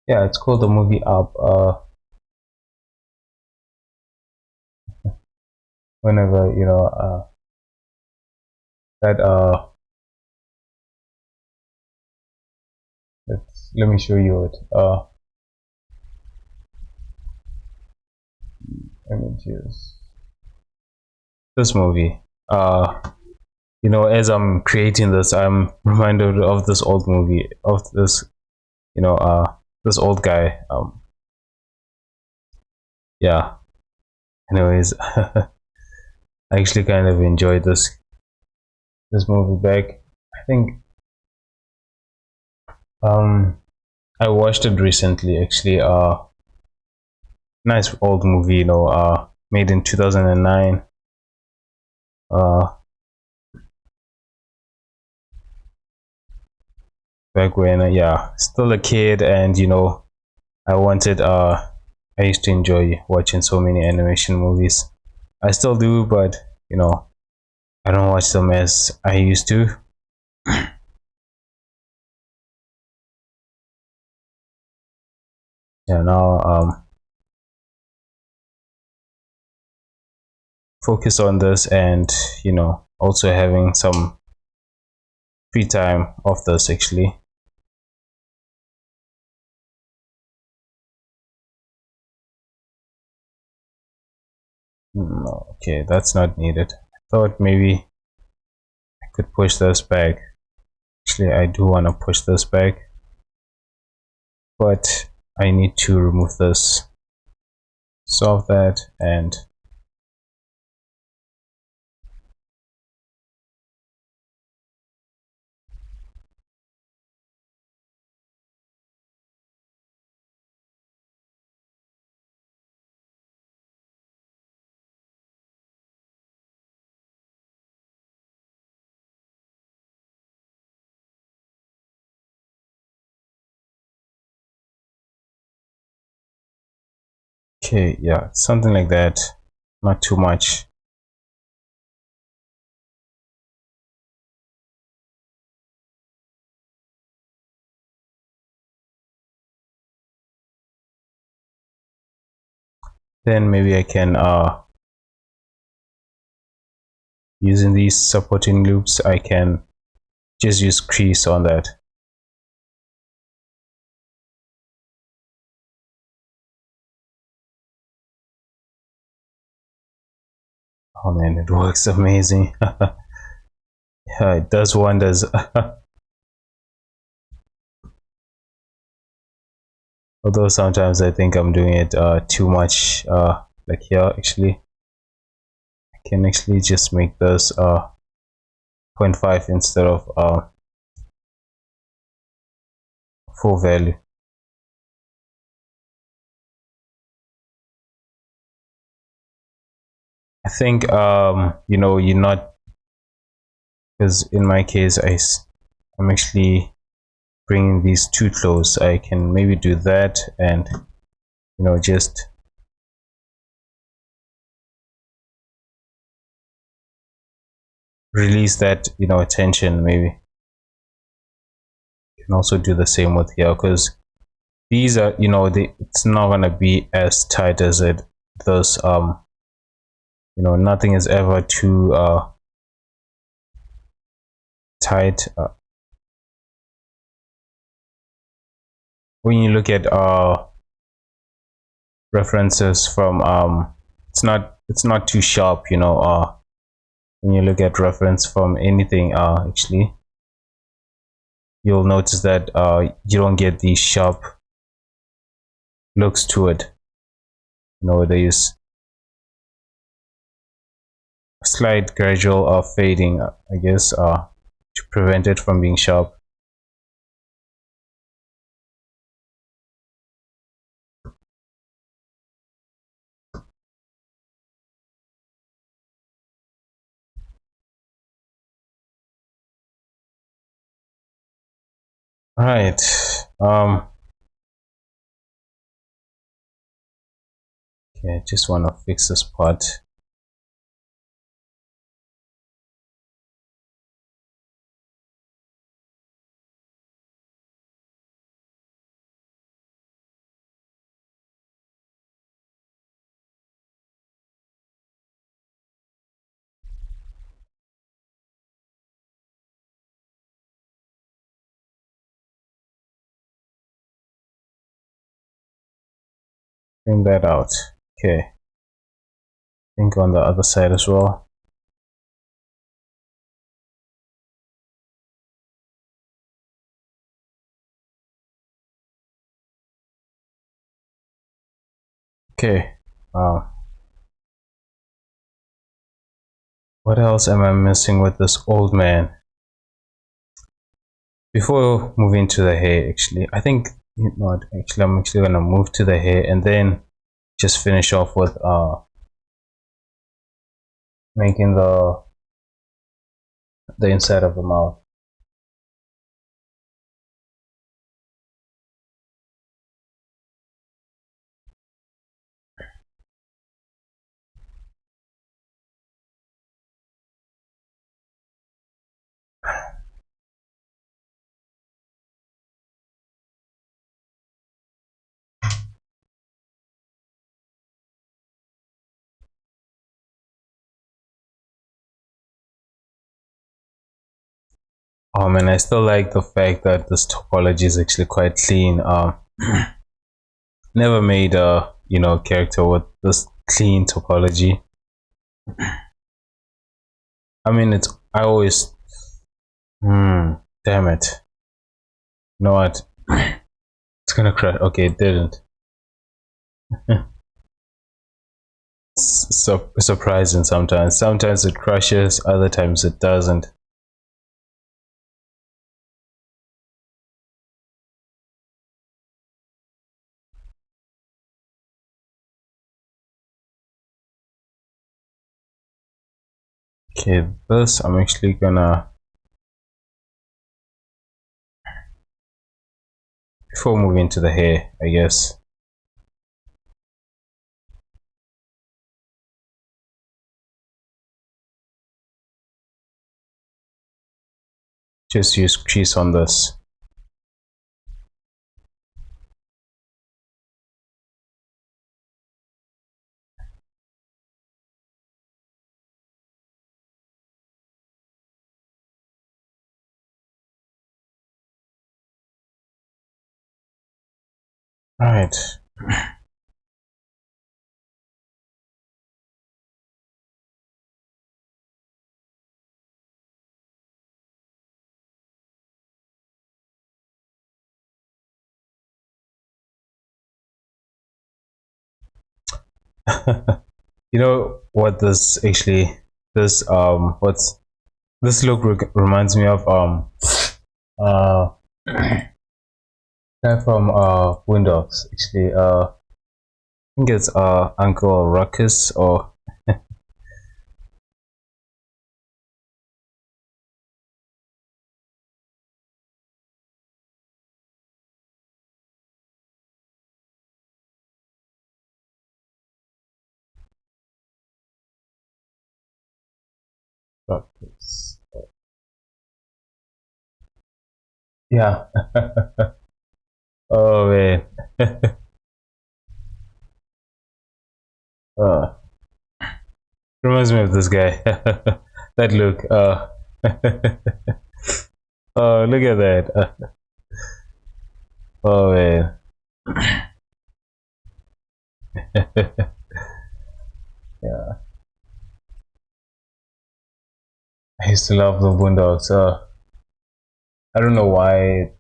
Yeah, it's called the movie Up. Whenever, that let me show you it. Images, this movie. As I'm creating this, I'm reminded of this old movie, of this, you know this old guy. Yeah, anyways. I actually kind of enjoyed this movie back, I think. I watched it recently, actually. Nice old movie, made in 2009. uh Back when, yeah, still a kid, and I wanted I used to enjoy watching so many animation movies. I still do, but I don't watch them as I used to. Yeah, now focus on this, and also having some free time of this, actually. No, okay, that's not needed. I thought maybe I could push this back. Actually, I do want to push this back, but I need to remove this, solve that, and okay, yeah, something like that. Not too much. Then maybe I can, using these supporting loops, I can just use crease on that. Oh man, it works amazing. Yeah, it does wonders. Although sometimes I think I'm doing it too much. Like here, actually, I can actually just make this 0.5 instead of full value. I think you're not, because in my case I'm actually bringing these too close. I can maybe do that and just release that tension. Maybe you can also do the same with here, because these are it's not gonna be as tight as it does. Nothing is ever too tight. When you look at references from it's not too sharp, when you look at reference from anything, actually you'll notice that you don't get these sharp looks to it. There is slight gradual fading, I guess, to prevent it from being sharp. All right. Okay, I just want to fix this part. Bring that out. Okay. I think on the other side as well. Okay. What else am I missing with this old man? Before moving to the hair, actually, I think actually I'm actually gonna move to the hair and then just finish off with making the inside of the mouth. And I still like the fact that this topology is actually quite clean. Never made a character with this clean topology. I mean, I always damn it. You know what? It's gonna crash. Okay, it didn't. It's so surprising sometimes. Sometimes it crashes, other times it doesn't. Okay, this I'm actually gonna, before moving to the hair, I guess, just use crease on this. Right. You know what this actually, what's this look reminds me of uh guy from Windows, actually. I think it's Uncle Ruckus, or Practice. Yeah. Oh man. uh, Reminds me of this guy. That look. Oh, look at that. Oh man. Yeah. I used to love the Boondocks. I don't know why.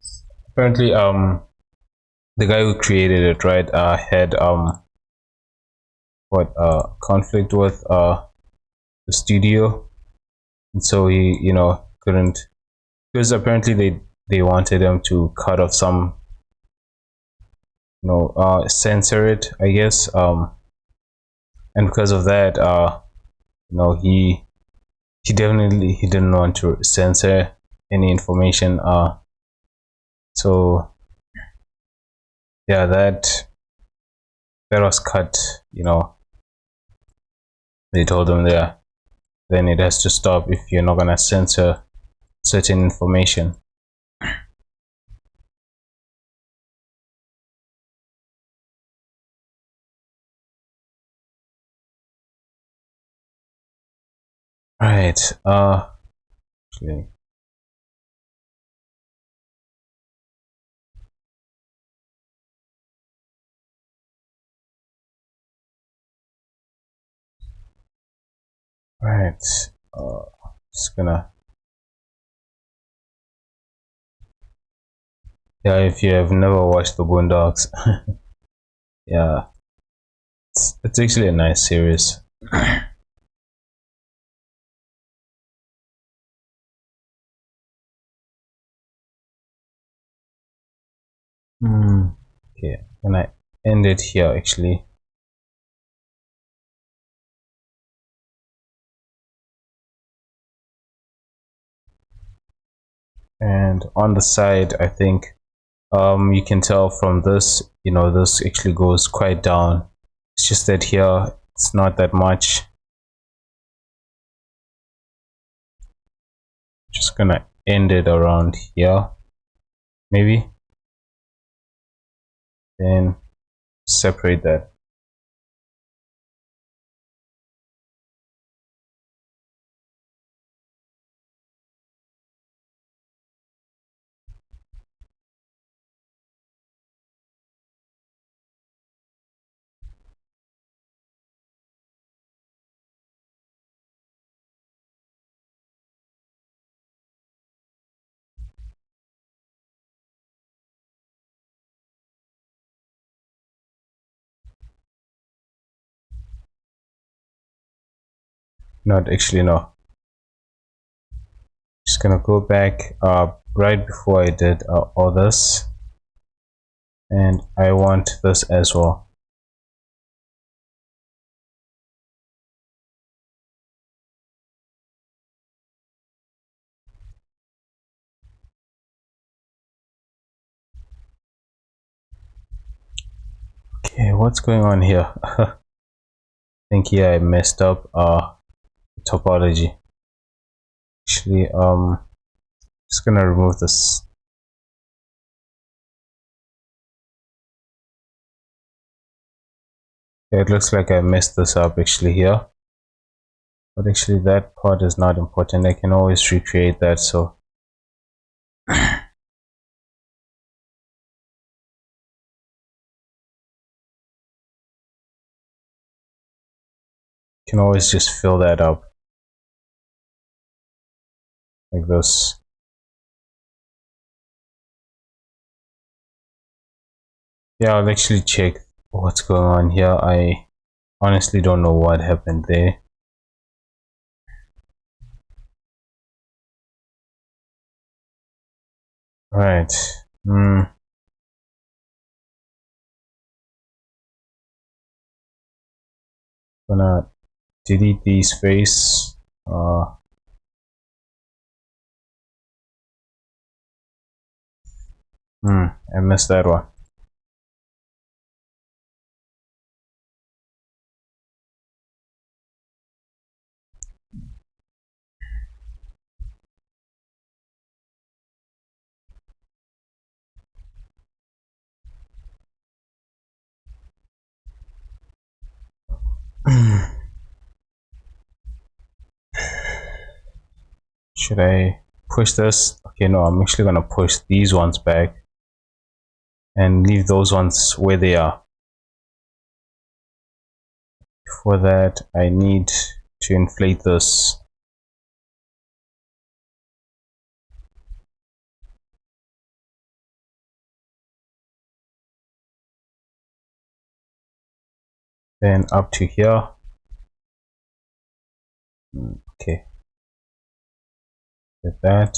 Apparently, the guy who created it, right, had what conflict with the studio, and so he, couldn't, because apparently they wanted him to cut off some, censor it, I guess, and because of that, he definitely he didn't want to censor any information, so yeah, that was cut, they told him there, then it has to stop if you're not gonna censor certain information. Right. Actually, right. Just gonna, yeah, if you have never watched the Boondocks, yeah, it's actually a nice series. Okay, and I end it here actually. And on the side, I think you can tell from this, this actually goes quite down. It's just that here it's not that much. Just gonna end it around here, maybe, then separate that. Not actually, no. Just gonna go back right before I did all this, and I want this as well. Okay, what's going on here? I think here I messed up topology. Actually, just gonna remove this. Yeah, it looks like I messed this up actually here, but actually that part is not important. I can always recreate that, so can always just fill that up like this. Yeah, I'll actually check what's going on here. I honestly don't know what happened there. Right. Gonna delete these face. I missed that one. should I push this? Okay, no, I'm actually gonna push these ones back and leave those ones where they are. For that, I need to inflate this. Then up to here. Okay, get that.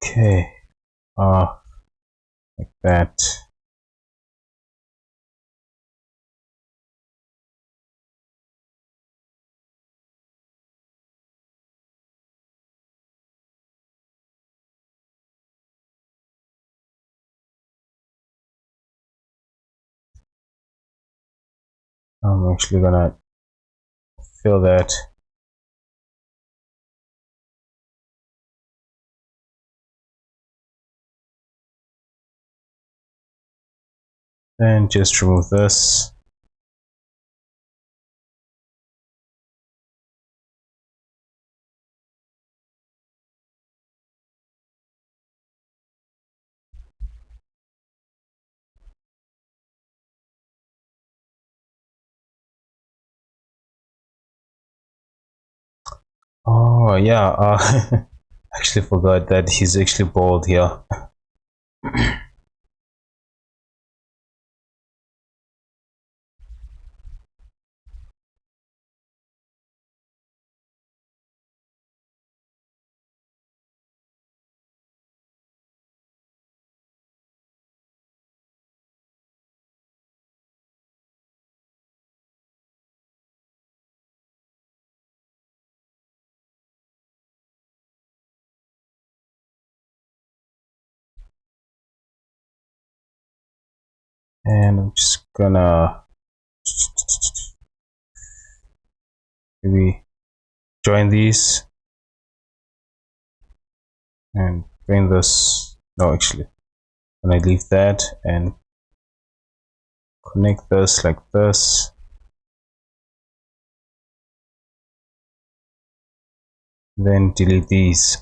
Okay, like that. I'm actually gonna fill that. Then just remove this. Oh yeah, actually forgot that he's actually bald here. And I'm just gonna maybe join these and bring this. No, actually, when I leave that and connect this like this. Then delete these.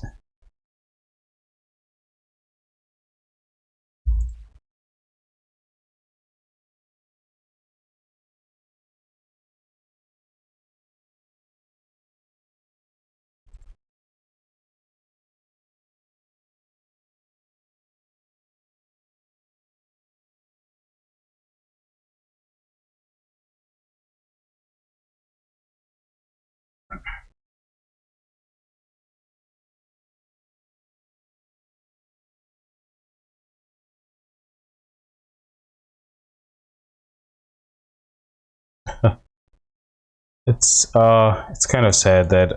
It's kind of sad that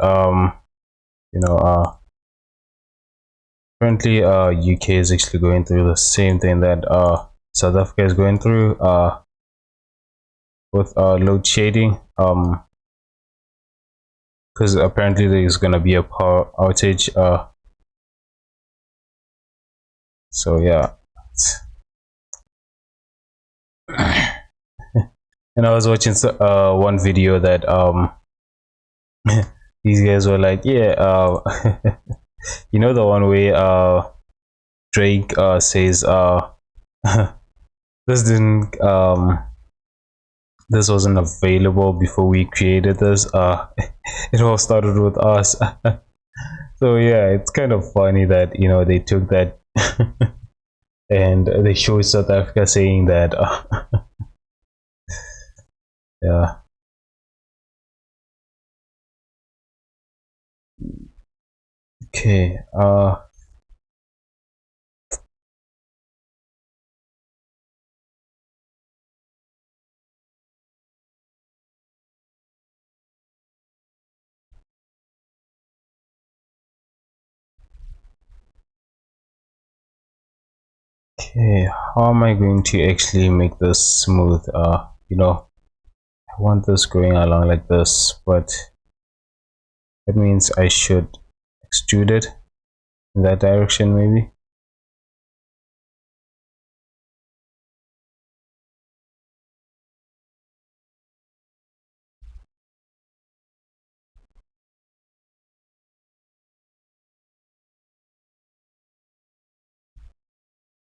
you know currently UK is actually going through the same thing that South Africa is going through with load shading, because apparently there's gonna be a power outage, so yeah. And I was watching one video that these guys were like, yeah, you know, the one way Drake says this didn't this wasn't available before we created this, it all started with us. So yeah, it's kind of funny that, you know, they took that and they showed South Africa saying that. Yeah. Okay, Okay, how am I going to actually make this smooth? I want this going along like this, but that means I should extrude it in that direction maybe.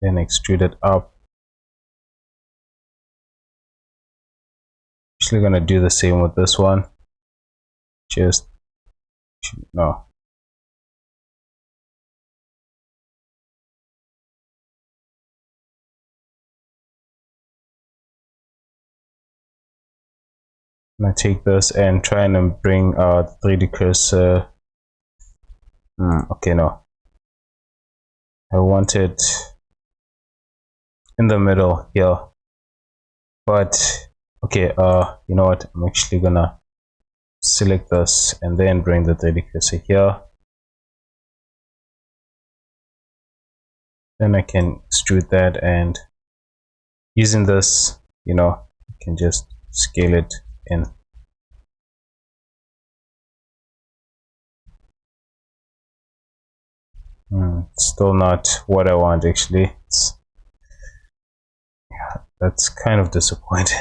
Then extrude it up. Actually gonna do the same with this one. Just no. I'm gonna take this and try and bring the 3D cursor. Okay, no. I want it in the middle here. But okay, you know what? I'm actually gonna select this and then bring the 3D cursor here. Then I can extrude that, and using this, I can just scale it in. Still not what I want actually. That's kind of disappointing.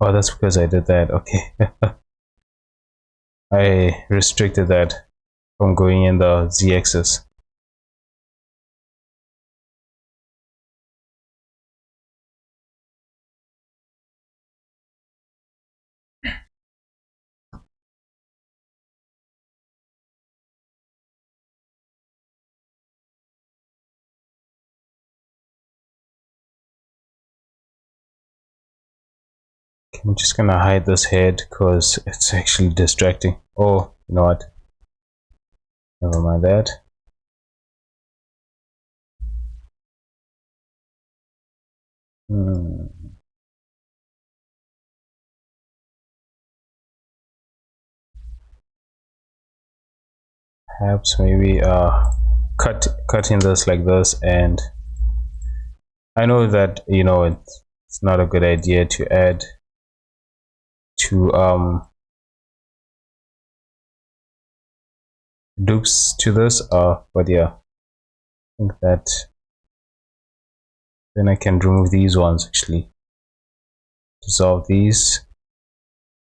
Oh, that's because I did that. Okay. I restricted that from going in the z-axis. I'm just gonna hide this head because it's actually distracting. Oh, you know what? Never mind that. Perhaps maybe cutting this like this, and I know that it's not a good idea to add to loops to this, but yeah, I think that then I can remove these ones, actually dissolve these,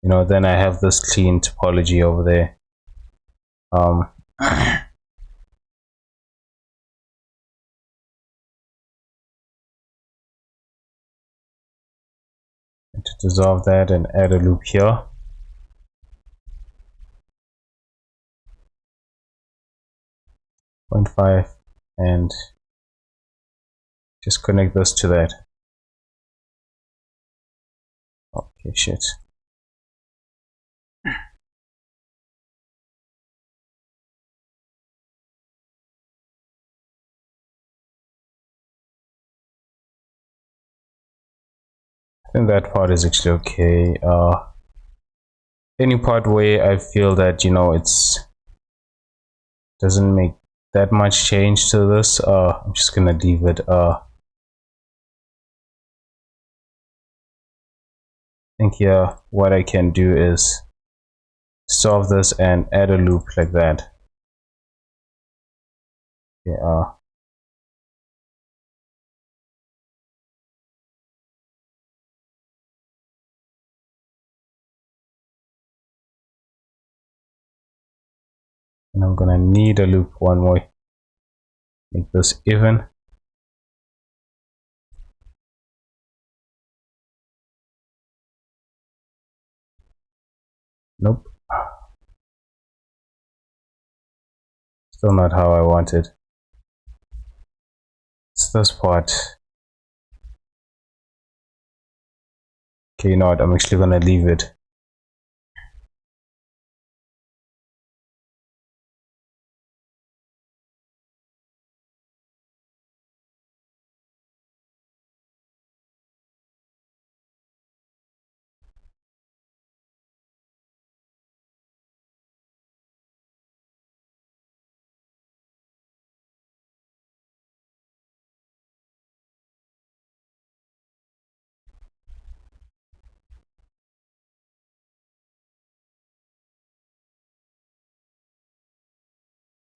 then I have this clean topology over there. To dissolve that and add a loop here. Point 0.5 and just connect this to that. Okay, shit. I think that part is actually okay. Any part where I feel that it's doesn't make that much change to this, I'm just gonna leave it. I think here what I can do is solve this and add a loop like that. Yeah. And I'm gonna need a loop one more. Make this even. Nope. Still not how I want it. It's this part. Okay, you know what? I'm actually gonna leave it.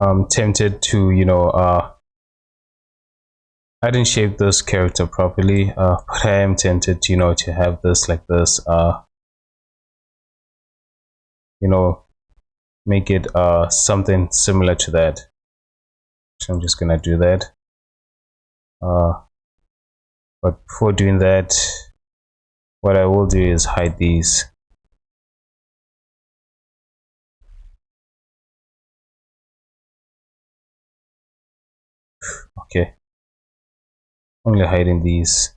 I'm tempted to, I didn't shape this character properly, but I am tempted to, to have this like this, make it something similar to that. So I'm just gonna do that. But before doing that, what I will do is hide these. Okay, only hiding these.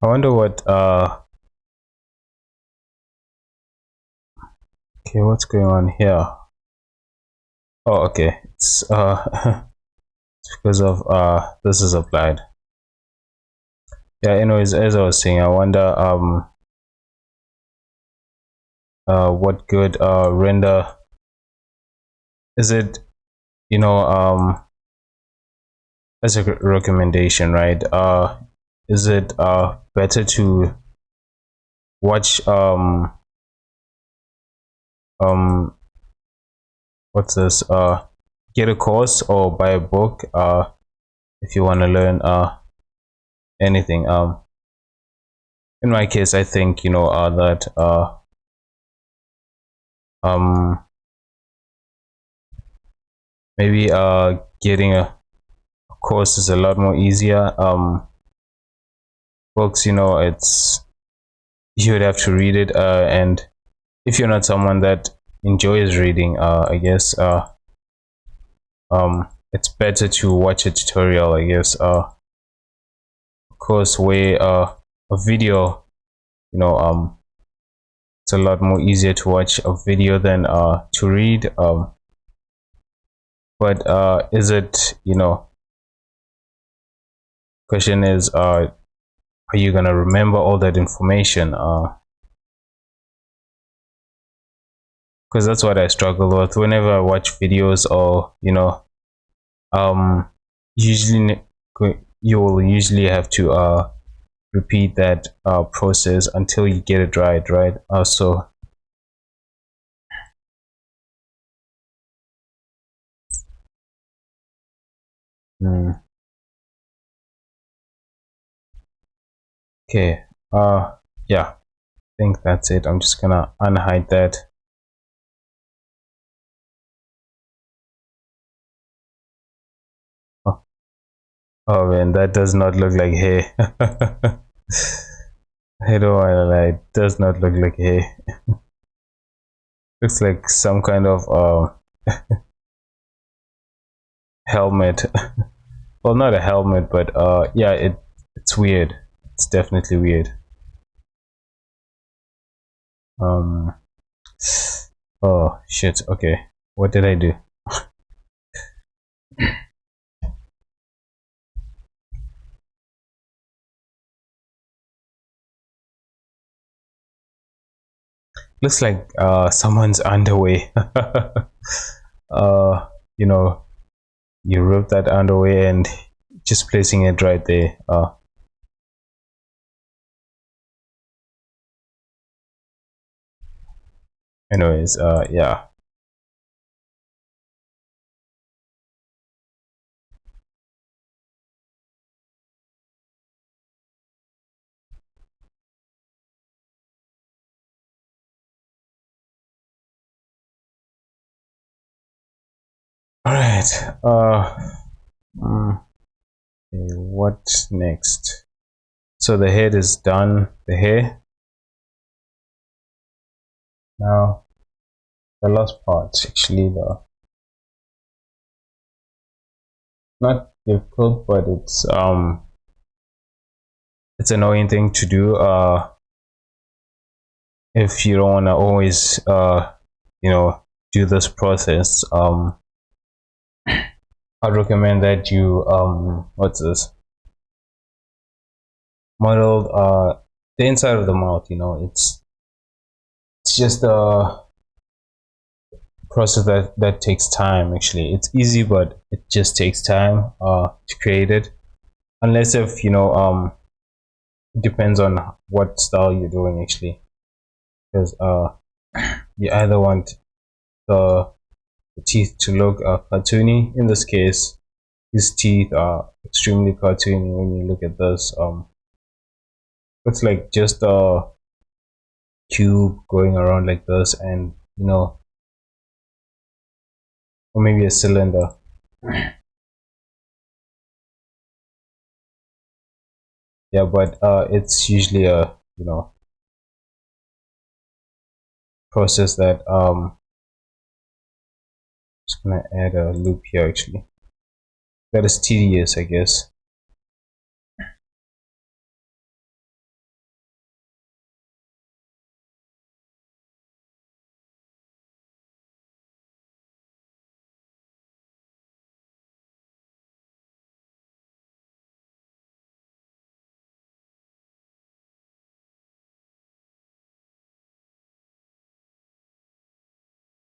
I wonder what okay, what's going on here? Oh, okay, it's it's because of this is applied. Yeah, anyways, as I was saying, I wonder what good render is it, you know as a recommendation, right? Is it better to watch um what's this, get a course or buy a book if you want to learn anything? In my case, I think, that um maybe getting a course is a lot more easier. Books, it's, you would have to read it, and if you're not someone that enjoys reading, I guess it's better to watch a tutorial, I guess. Course where a video, you know it's a lot more easier to watch a video than to read. But is it, question is, are you gonna remember all that information? Because that's what I struggle with whenever I watch videos, or um usually you will usually have to repeat that process until you get it right. So okay, yeah, I think that's it. I'm just gonna unhide that. Oh, oh man, that does not look like hay. I don't wanna lie, it does not look like hay. Looks like some kind of helmet. Well, not a helmet, but yeah, it's weird. It's definitely weird. um oh shit, okay, what did I do? Looks like someone's underway. uh you know you rip that underway and just placing it right there. Anyways, yeah. All right. Okay, what next? So the head is done, the hair. Now the last part, actually, not difficult, but it's annoying thing to do if you don't want to always you know, do this process. I'd recommend that you what's this, modeled the inside of the mouth. You know, it's just a process that takes time. Actually, it's easy, but it just takes time to create it, unless if you know it depends on what style you're doing actually, because you either want the, the teeth to look cartoony. In this case, his teeth are extremely cartoony. When you look at this, it's like just a tube going around like this, and you know, or maybe a cylinder. Yeah, but it's usually a, you know, process that just gonna add a loop here actually. That is tedious, I guess.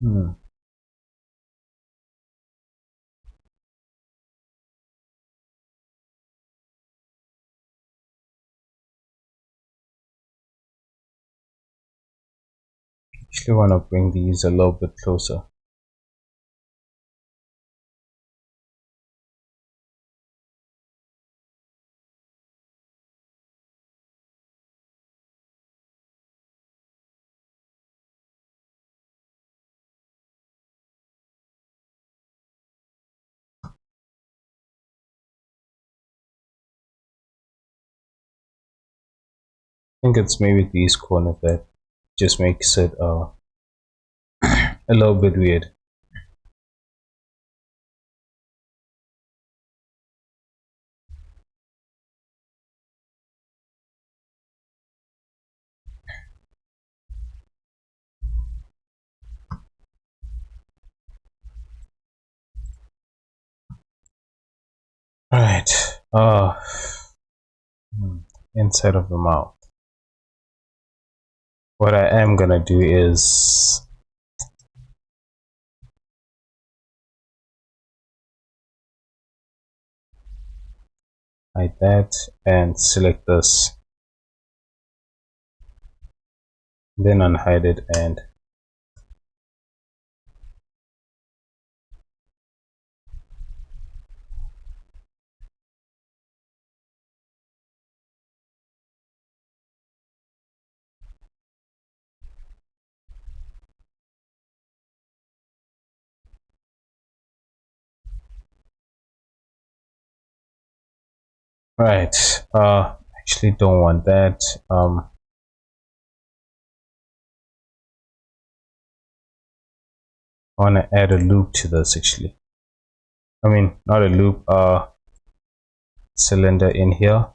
Hmm. Actually, want to bring these a little bit closer. I think it's maybe these corners that just makes it a little bit weird. All right. Hmm, inside of the mouth. What I am gonna do is hide that and select this, then unhide it, and right. Actually don't want that. I want to add a loop to this actually. I mean, not a loop, cylinder in here.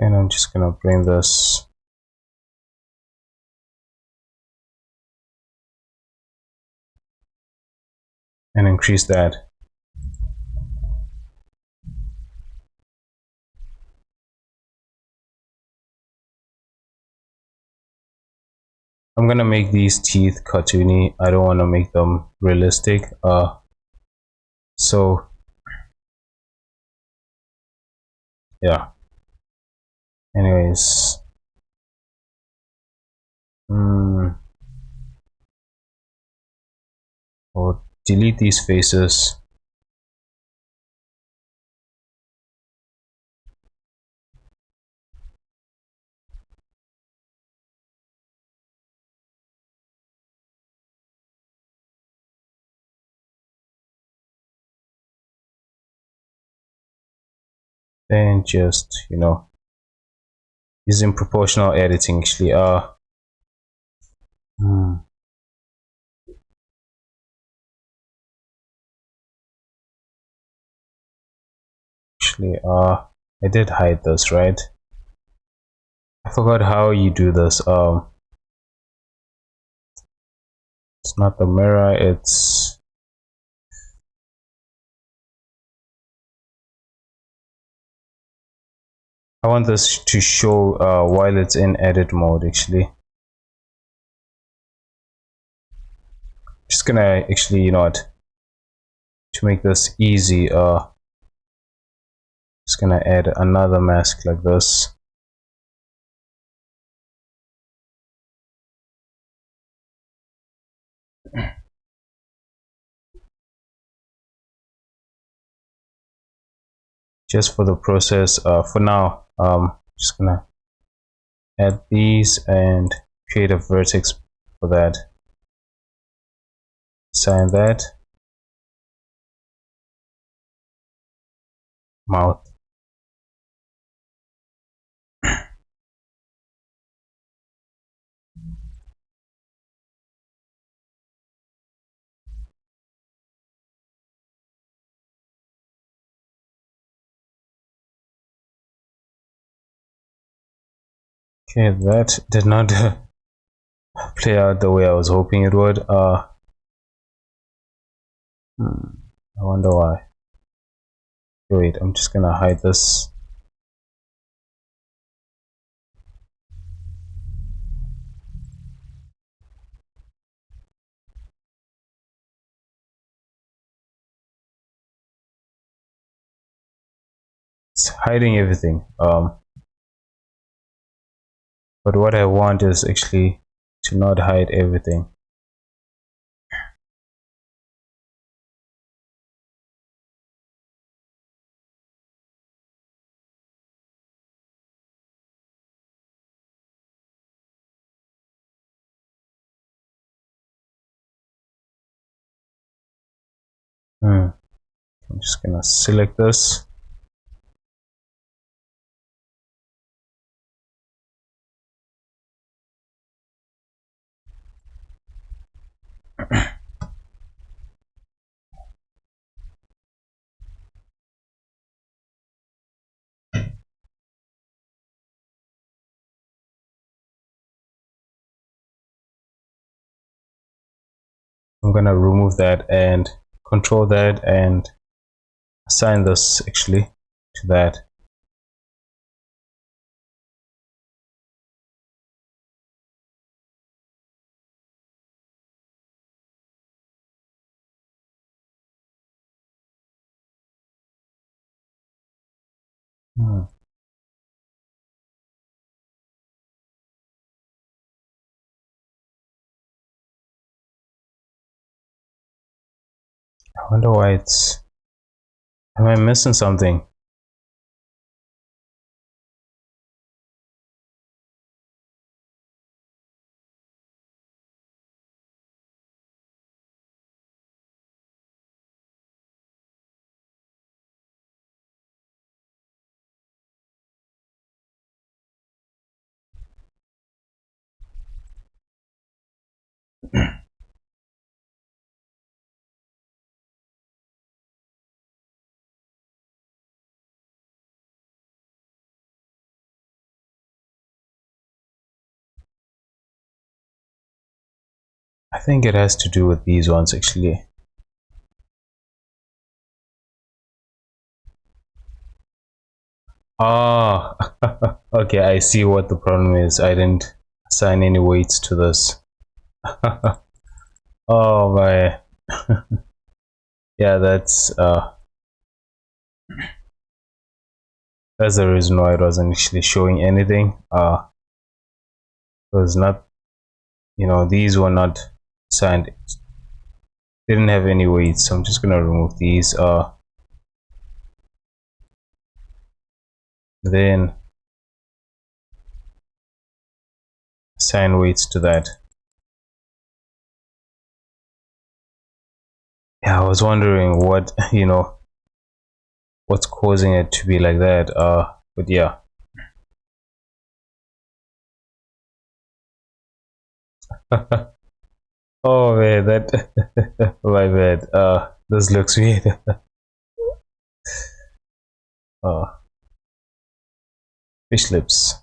And I'm just gonna bring this and increase that. I'm gonna make these teeth cartoony. I don't want to make them realistic. So yeah. Anyways, or delete these faces. then just, you know, using proportional editing actually actually I did hide this, right? I forgot how you do this. It's not the mirror, it's I want this to show while it's in edit mode actually. Just gonna actually, you know what, to make this easy, just gonna add another mask like this. Just for the process, for now, just gonna add these and create a vertex for that. Assign that. Mouth. Okay, that did not play out the way I was hoping it would. I wonder why. Wait, I'm just gonna hide this. It's hiding everything. But what I want is actually to not hide everything. I'm just gonna select this. I'm gonna remove that and control that and assign this actually to that. I wonder why it's. Am I missing something? I think it has to do with these ones actually. Ah, okay, I see what the problem is. I didn't assign any weights to this. Oh my. Yeah, that's the reason why it wasn't actually showing anything. It was not, you know, these were not assigned. Didn't have any weights, so I'm just gonna remove these. Then assign weights to that. Yeah, I was wondering what, you know, what's causing it to be like that. But yeah. Oh man, that my bad. This looks weird. uh Fish lips.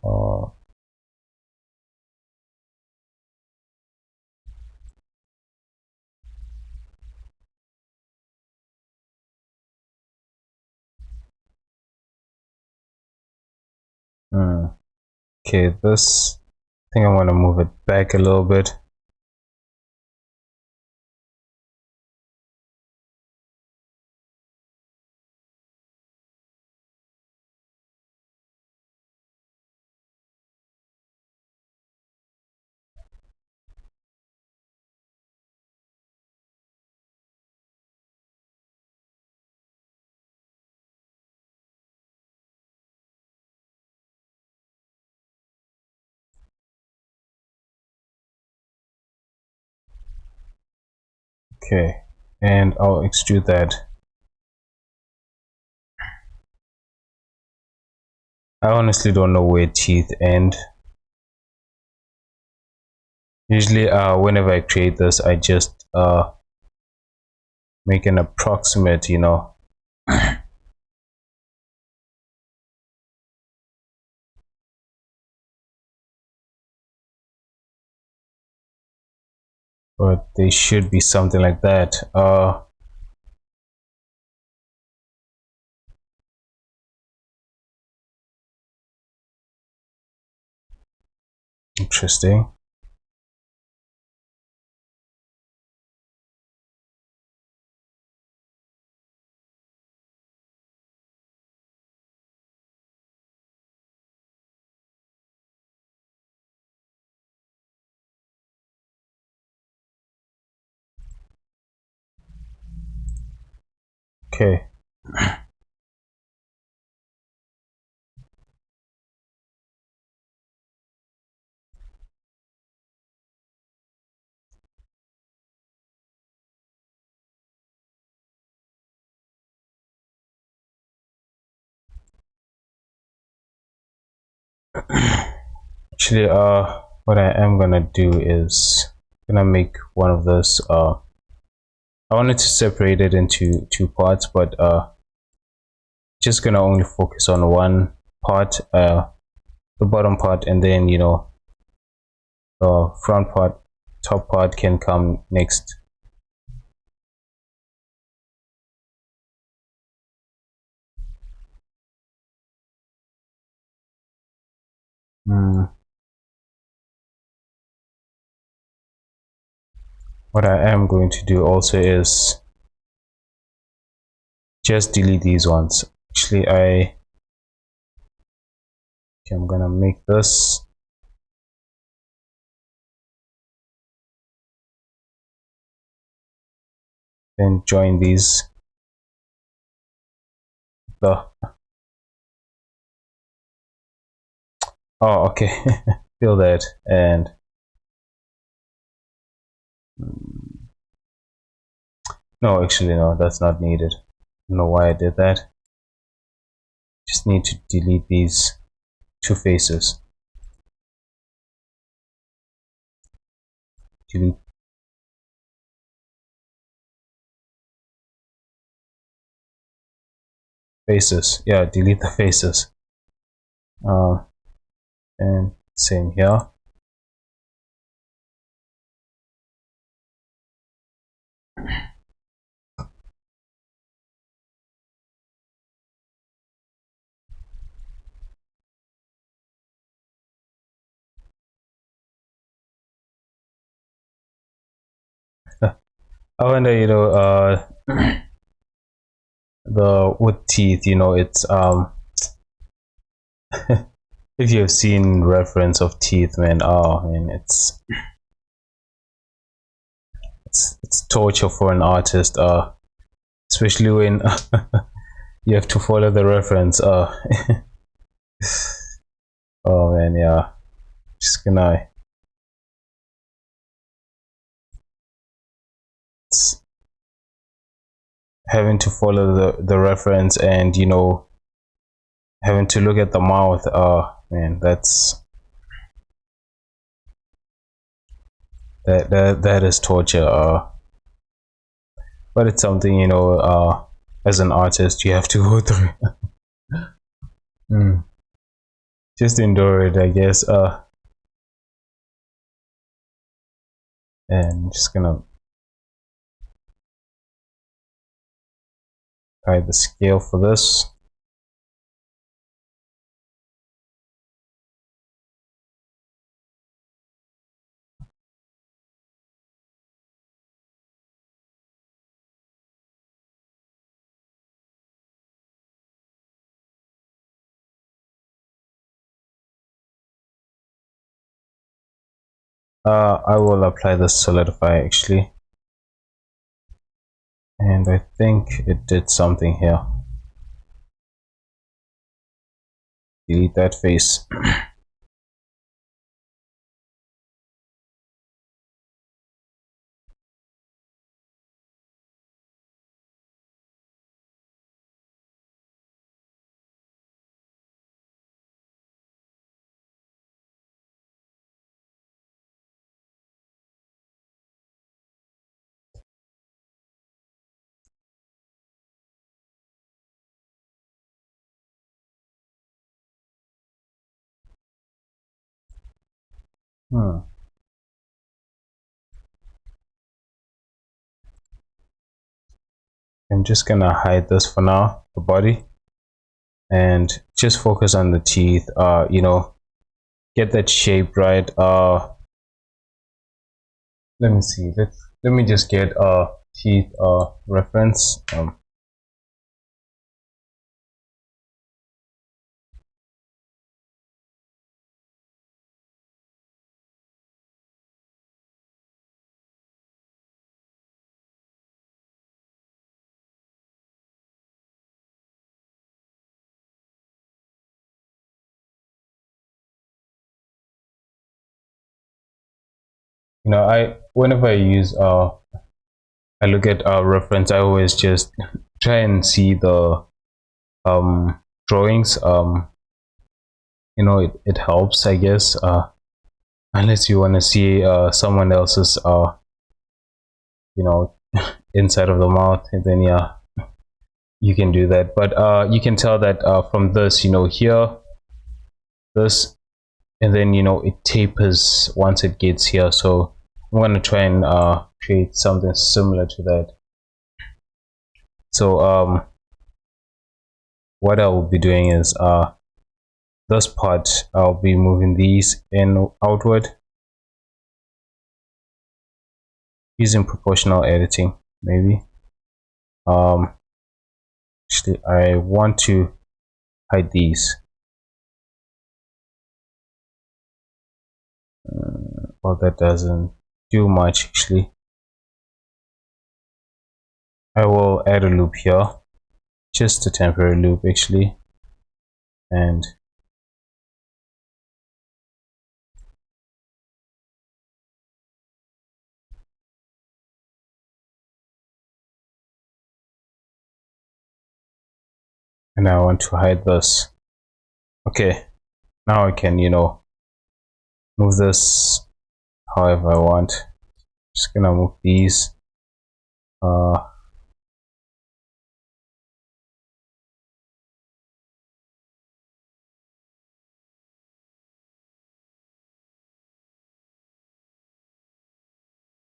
uh, hmm. Okay, this, I think I want to move it back a little bit. Okay, and I'll extrude that. I honestly don't know where teeth end. Usually, whenever I create this, I just make an approximate, you know. But they should be something like that. Interesting. Okay. Actually, what I am gonna do is gonna make one of those. I wanted to separate it into two parts, but just gonna only focus on one part, the bottom part, and then you know the front part, top part can come next. What I am going to do also is just delete these ones. Actually, I'm gonna make this, then join these. The Oh, okay. Feel that, and no, actually, no, that's not needed. I don't know why I did that. Just need to delete these two faces. Delete faces. Yeah, delete the faces. And same here. I wonder, you know, the with teeth, you know, it's if you've seen reference of teeth, man, oh man, it's torture for an artist, especially when you have to follow the reference. Oh man, yeah. Just gonna it's having to follow the reference, and you know, having to look at the mouth. Man, that is torture. But it's something, you know, as an artist you have to go through. Mm. Just endure it, I guess. And just gonna hide the scale for this. I will apply the solidify actually, and I think it did something here. Delete that face. Hmm. I'm just gonna hide this for now, the body, and just focus on the teeth. You know, get that shape right. Let me see. Let me just get teeth reference. You know, I whenever I use I look at reference, I always just try and see the drawings. You know, it helps, I guess. Unless you want to see someone else's you know, inside of the mouth, and then yeah, you can do that. But you can tell that from this, you know, here, this, and then you know it tapers once it gets here. So I'm going to try and create something similar to that. So what I will be doing is this part, I'll be moving these in outward using proportional editing, maybe. um Actually, I want to hide these. Well, that doesn't do much actually. I will add a loop here, just a temporary loop actually, and I want to hide this. Okay, now I can, you know, move this however I want. Just gonna move these. uh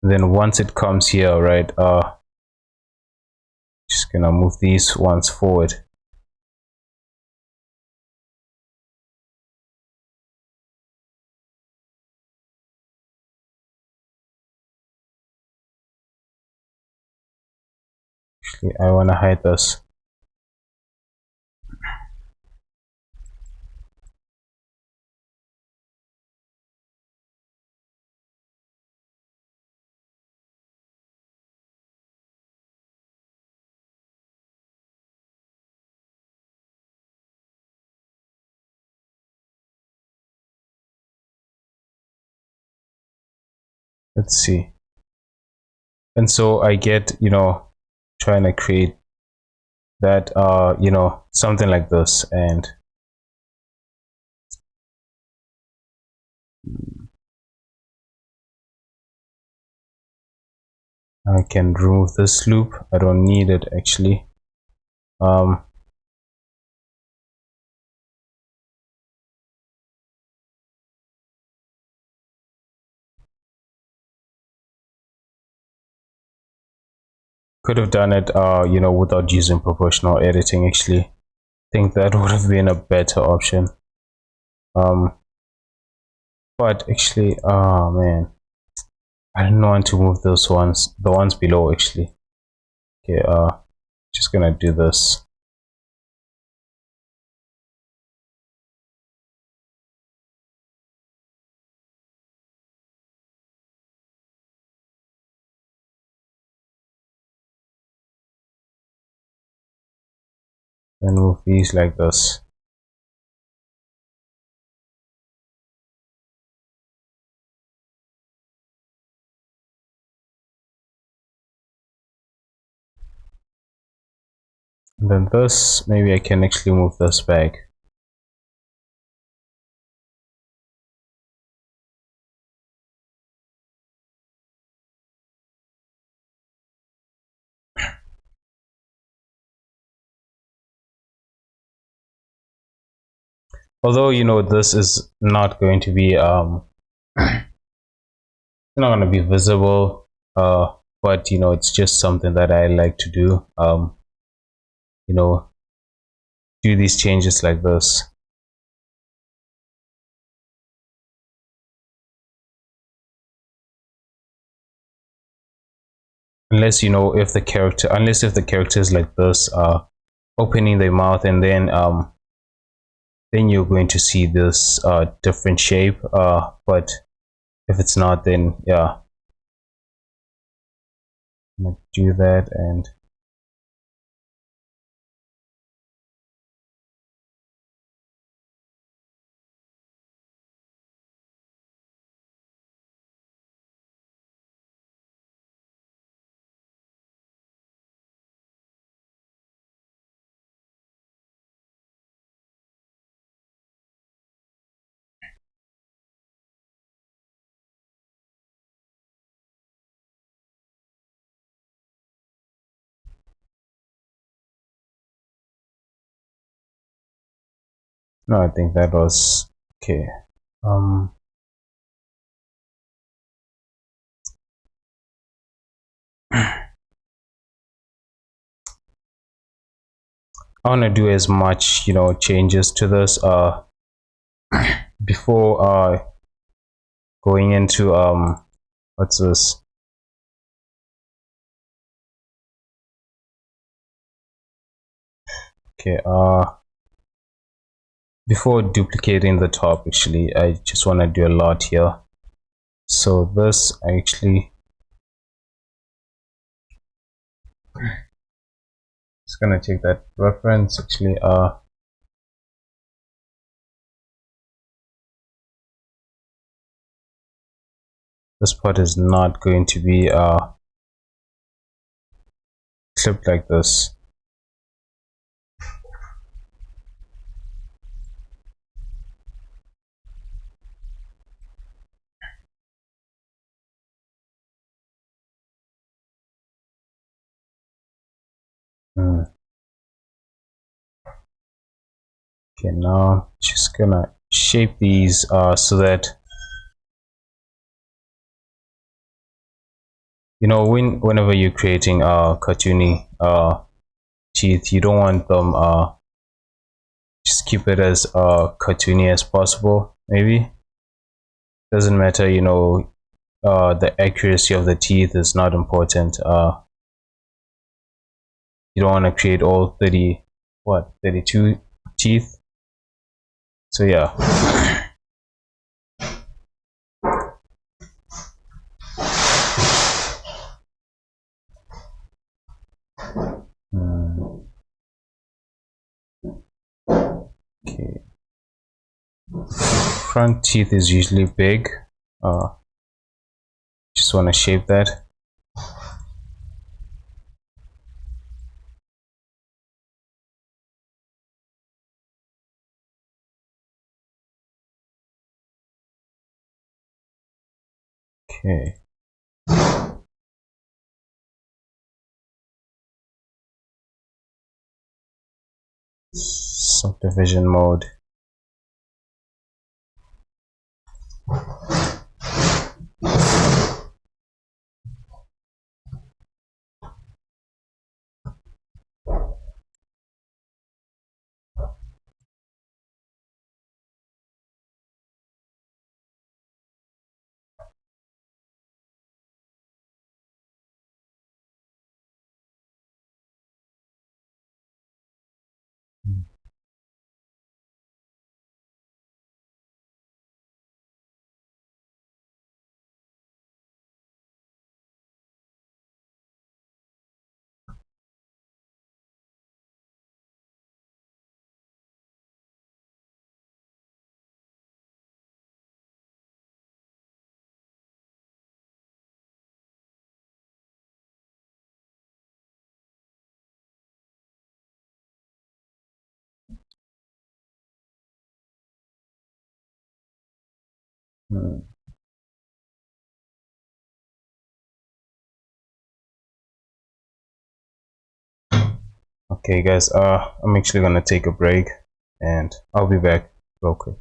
then once it comes here, right, just gonna move these ones forward. Actually, I want to hide this. Let's see. And so I get, trying to create that, something like this. And I can remove this loop. I don't need it actually. Could have done it, without using proportional editing. Actually, I think that would have been a better option. But actually, oh man, I didn't want to move those ones, the ones below actually. Okay, just gonna do this. And move these like this. And then this, maybe I can actually move this back. Although, this is not going to be, it's not going to be visible, but, it's just something that I like to do, do these changes like this. Unless, if the character is like this, opening their mouth, and then you're going to see this different shape, but if it's not, then yeah, I'm gonna do that. And no, I think that was okay. I want to do as much, changes to this before going into what's this? Okay, before duplicating the top, actually, I just want to do a lot here. So this, I actually just gonna take that reference. Actually, this part is not going to be clipped like this. Okay, now just gonna shape these so that whenever you're creating cartoony teeth, you don't want them just keep it as cartoony as possible. Maybe doesn't matter, the accuracy of the teeth is not important. You don't want to create all 32 teeth. So yeah. Okay. Front teeth is usually big. Just want to shape that. Okay. Subdivision mode. Hmm. Okay, guys. I'm actually gonna take a break, and I'll be back real quick.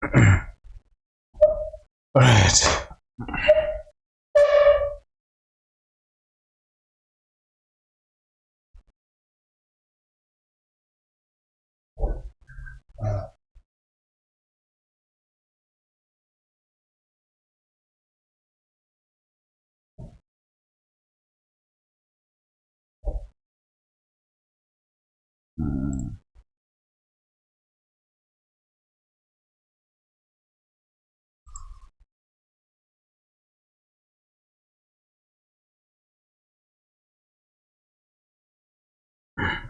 All right.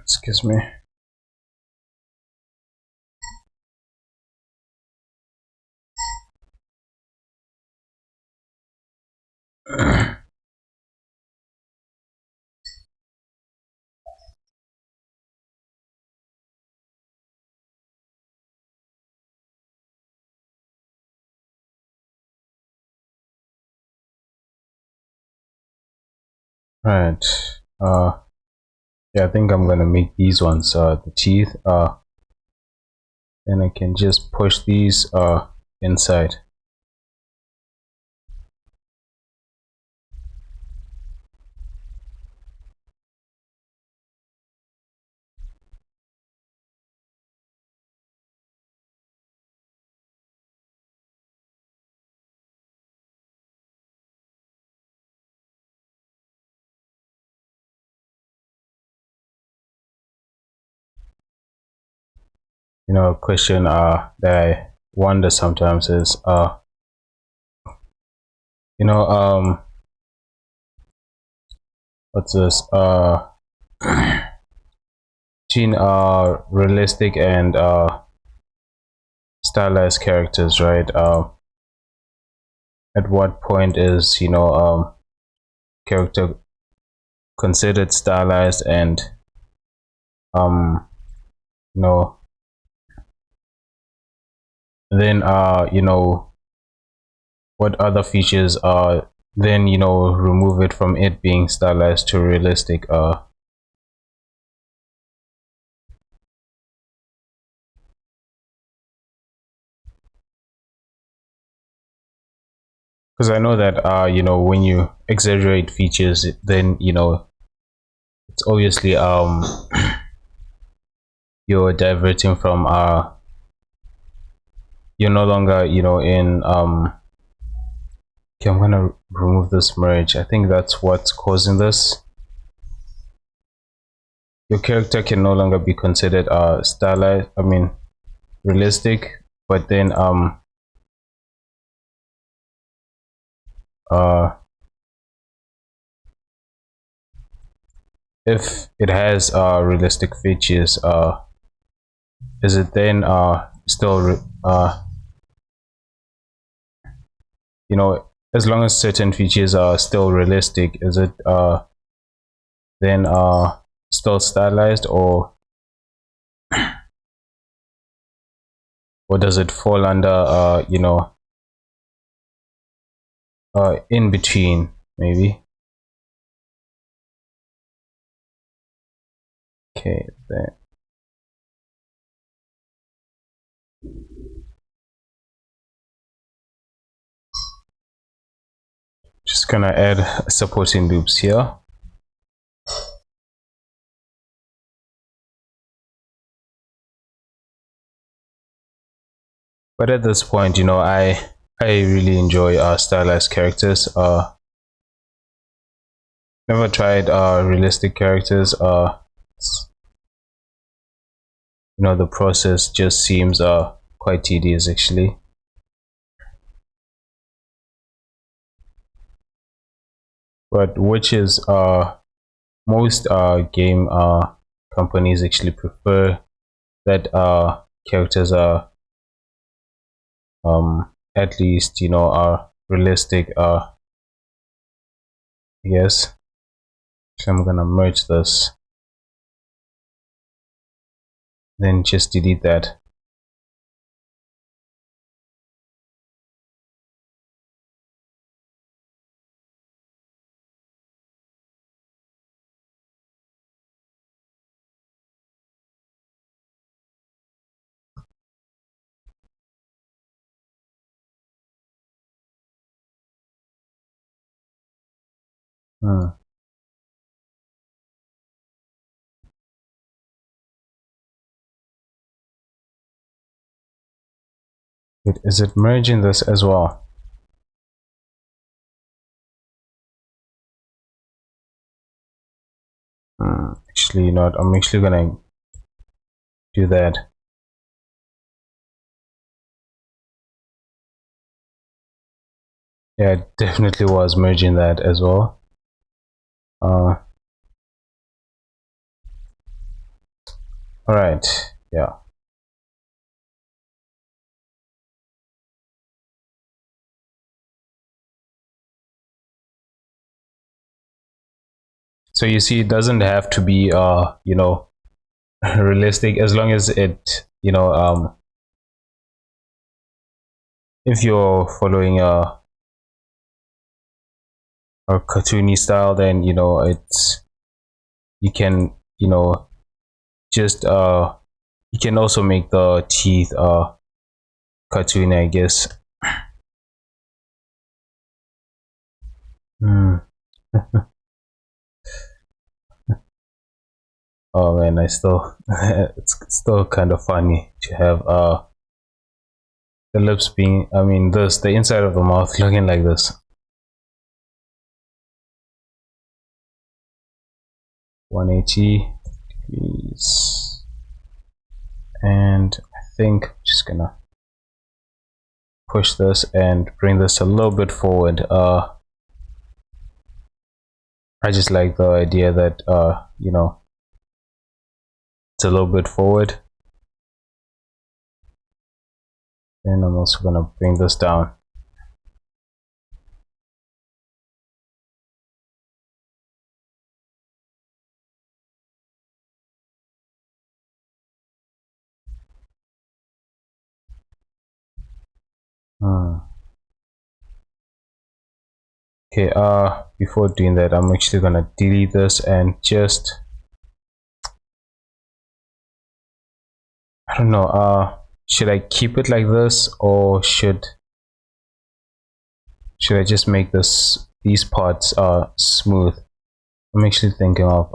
Excuse me. Right. Yeah, I think I'm gonna make these ones the teeth. Then I can just push these inside. You know, a question that I wonder sometimes is you know what's this between realistic and stylized characters, right? At what point is character considered stylized, and um you know then what other features are then remove it from it being stylized to realistic? Because I know that when you exaggerate features, then it's obviously you're diverting from you're no longer in okay, I'm gonna remove this merge. I think that's what's causing this. Your character can no longer be considered stylized, I mean realistic, but then uh if it has realistic features, is it then still as long as certain features are still realistic, is it then still stylized, or does it fall under in between, maybe? Okay, then just gonna add supporting loops here. But at this point, I really enjoy stylized characters. Never tried realistic characters. The process just seems quite tedious, actually. But which is most game companies actually prefer that characters are at least are realistic. Yes. So I'm gonna merge this, then just delete that. Hmm. Is it merging this as well? Actually, you know what? I'm actually gonna do that. Yeah, it definitely was merging that as well. Uh, all right. Yeah. So you see, it doesn't have to be you know, realistic, as long as it, you know, if you're following a cartoony style, then you know it's, you can, you know, just you can also make the teeth cartoony, I guess. Hmm. Oh man, I still it's still kind of funny to have the lips being, I mean, this, the inside of the mouth looking like this. 180 degrees, and I think I'm just gonna push this and bring this a little bit forward. I just like the idea that you know, it's a little bit forward. And I'm also gonna bring this down. Hmm. Okay, before doing that, I'm actually gonna delete this and just, I don't know, should I keep it like this, or should I just make this, these parts smooth? I'm actually thinking of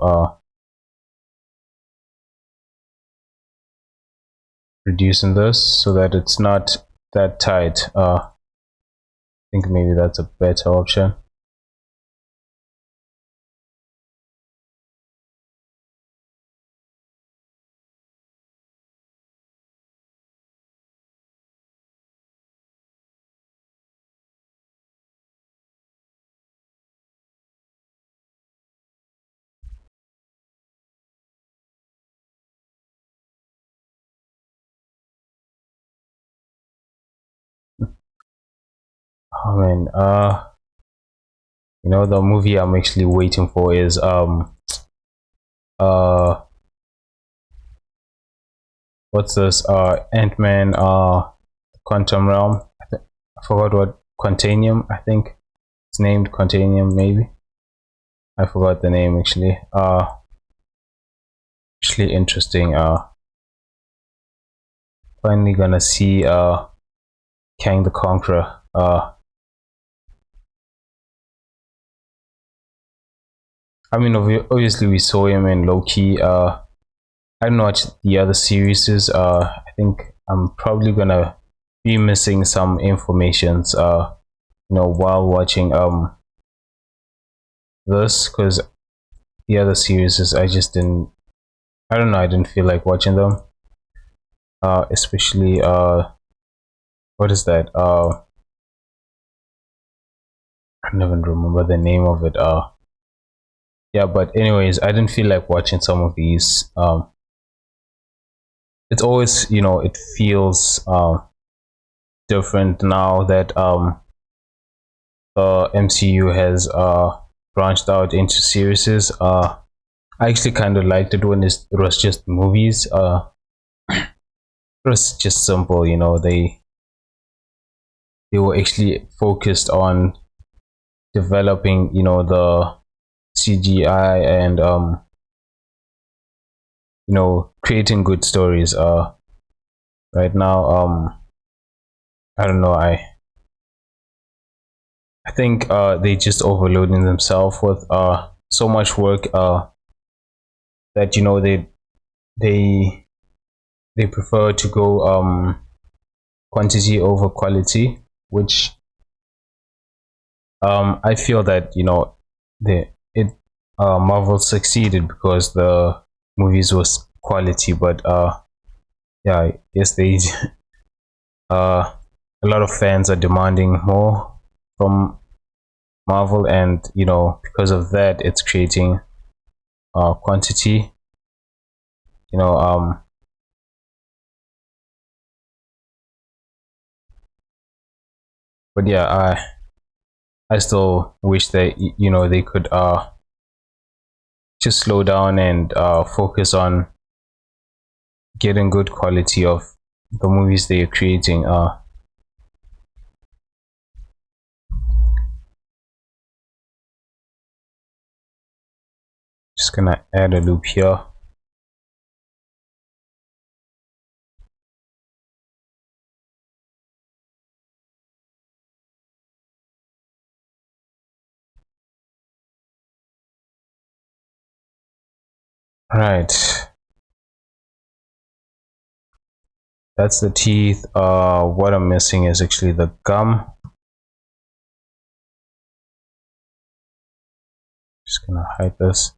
reducing this so that it's not that tight. I think maybe that's a better option. Oh man, you know, the movie I'm actually waiting for is uh what's this, Ant-Man, Quantum Realm. I forgot what, Quantanium, I think it's named Quantanium, maybe. I forgot the name actually. Actually interesting. Finally gonna see Kang the Conqueror. I mean, obviously we saw him in Loki. I don't know what the other series is. I think I'm probably gonna be missing some informations. You know, while watching this, because the other series is, I just didn't. I don't know. I didn't feel like watching them. Especially what is that? I don't even remember the name of it. Yeah, but anyways, I didn't feel like watching some of these. It's always, you know, it feels different now that the MCU has branched out into series. I actually kind of liked it when it was just movies. It was just simple, you know. They were actually focused on developing, you know, the CGI and you know, creating good stories. Right now, I don't know. I think they just overloading themselves with so much work that they they prefer to go quantity over quality, which I feel that the it Marvel succeeded because the movies was quality, but yeah, yes, they a lot of fans are demanding more from Marvel, and because of that, it's creating quantity. You know, but yeah, I still wish that they could just slow down and focus on getting good quality of the movies they are creating. Just gonna add a loop here. Right, that's the teeth. What I'm missing is actually the gum. Just gonna hide this.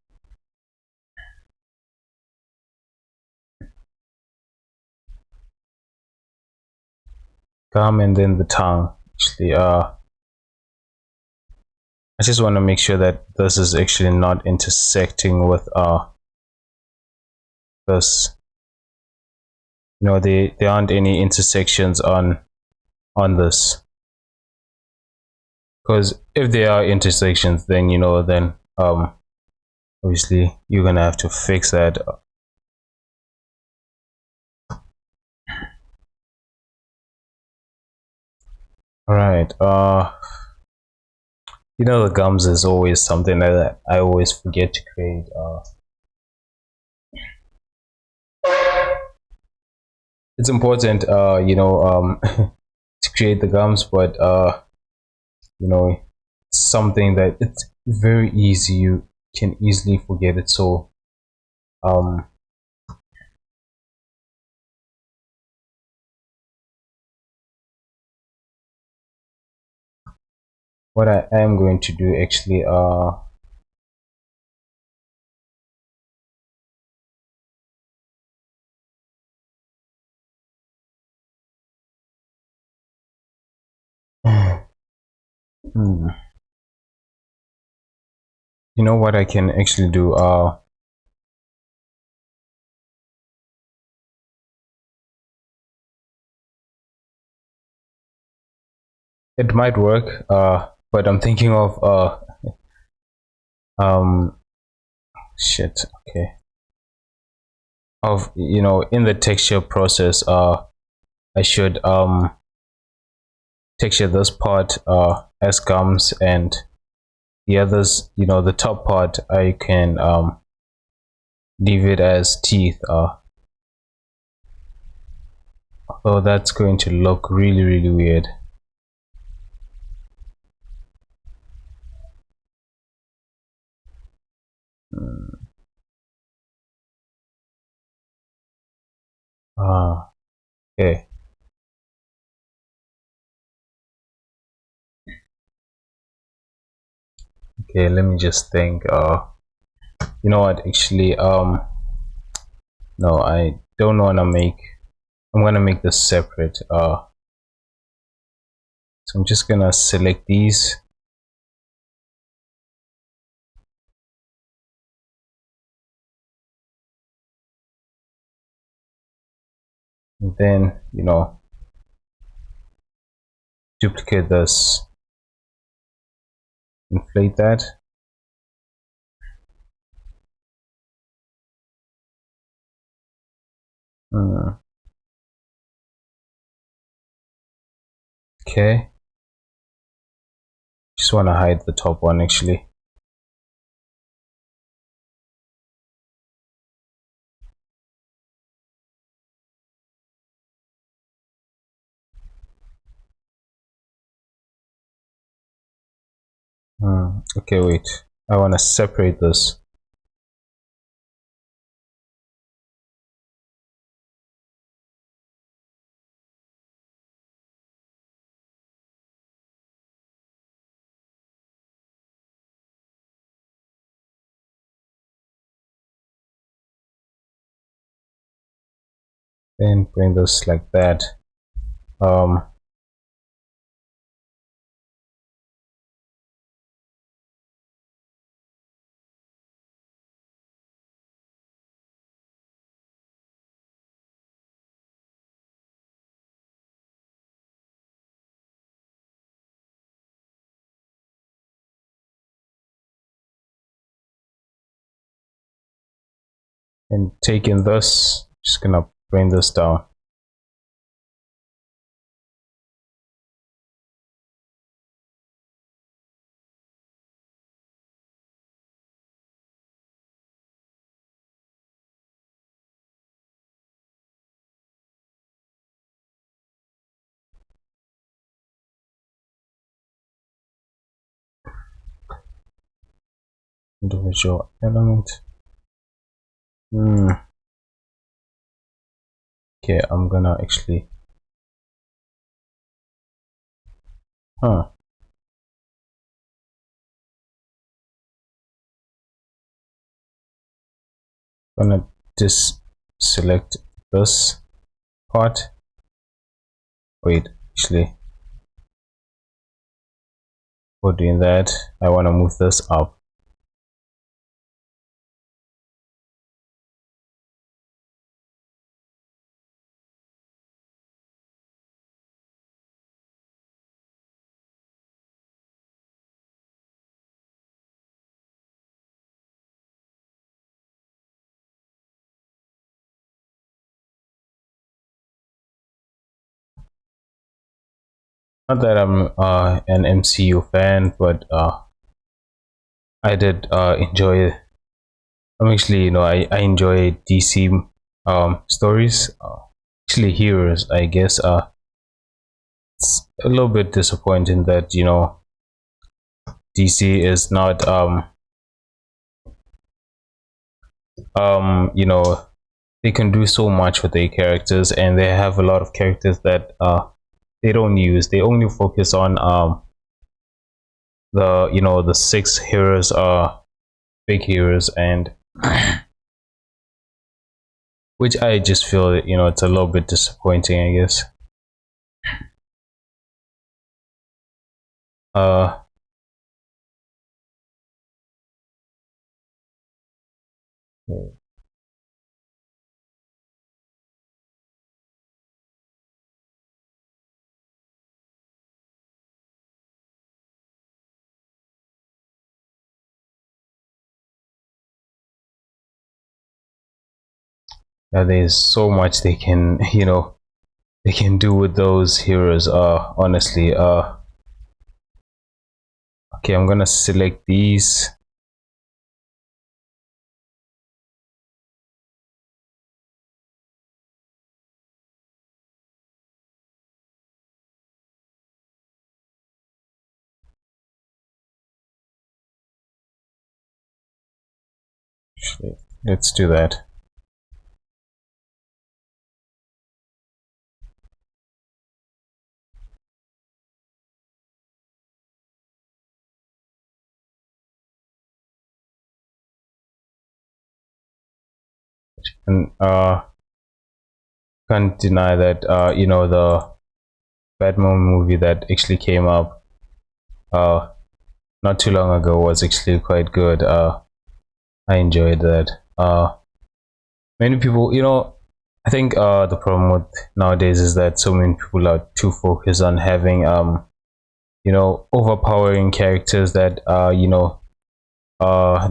Gum and then the tongue. Actually, I just want to make sure that this is actually not intersecting with this. There aren't any intersections on this, because if there are intersections, then obviously you're gonna have to fix that. All right. The gums is always something that I always forget to create. It's important, to create the gums, but something that it's very easy. You can easily forget it. So, um, what I am going to do actually, hmm, what I can actually do. It might work. But I'm thinking of um, shit. Okay. Of in the texture process, I should texture this part as gums, and the others, the top part, I can leave it as teeth. Oh, that's going to look really, really weird. Hmm. Okay. Okay, let me just think. You know what? Actually, no, I don't want to make. I'm gonna make this separate. So I'm just gonna select these. And then duplicate this, inflate that. Hmm. Okay, just want to hide the top one actually. Okay, wait, I want to separate this. Then bring this like that. um and taking this, just gonna bring this down. Individual element. Okay, I'm gonna actually gonna just select this part. Wait, actually, for doing that, I want to move this up. Not that I'm an MCU fan, but I did enjoy. I'm actually, I enjoy DC stories. Actually, heroes, I guess. It's a little bit disappointing that DC is not you know they can do so much with their characters, and they have a lot of characters that they don't use. They only focus on the six heroes are big heroes, and which I just feel it's a little bit disappointing, I guess. uh there's so much they can they can do with those heroes, honestly. Okay, I'm gonna select these. Let's do that. And can't deny that the Batman movie that actually came up uh not too long ago was actually quite good. I enjoyed that. Many people, I think the problem with nowadays is that so many people are too focused on having overpowering characters that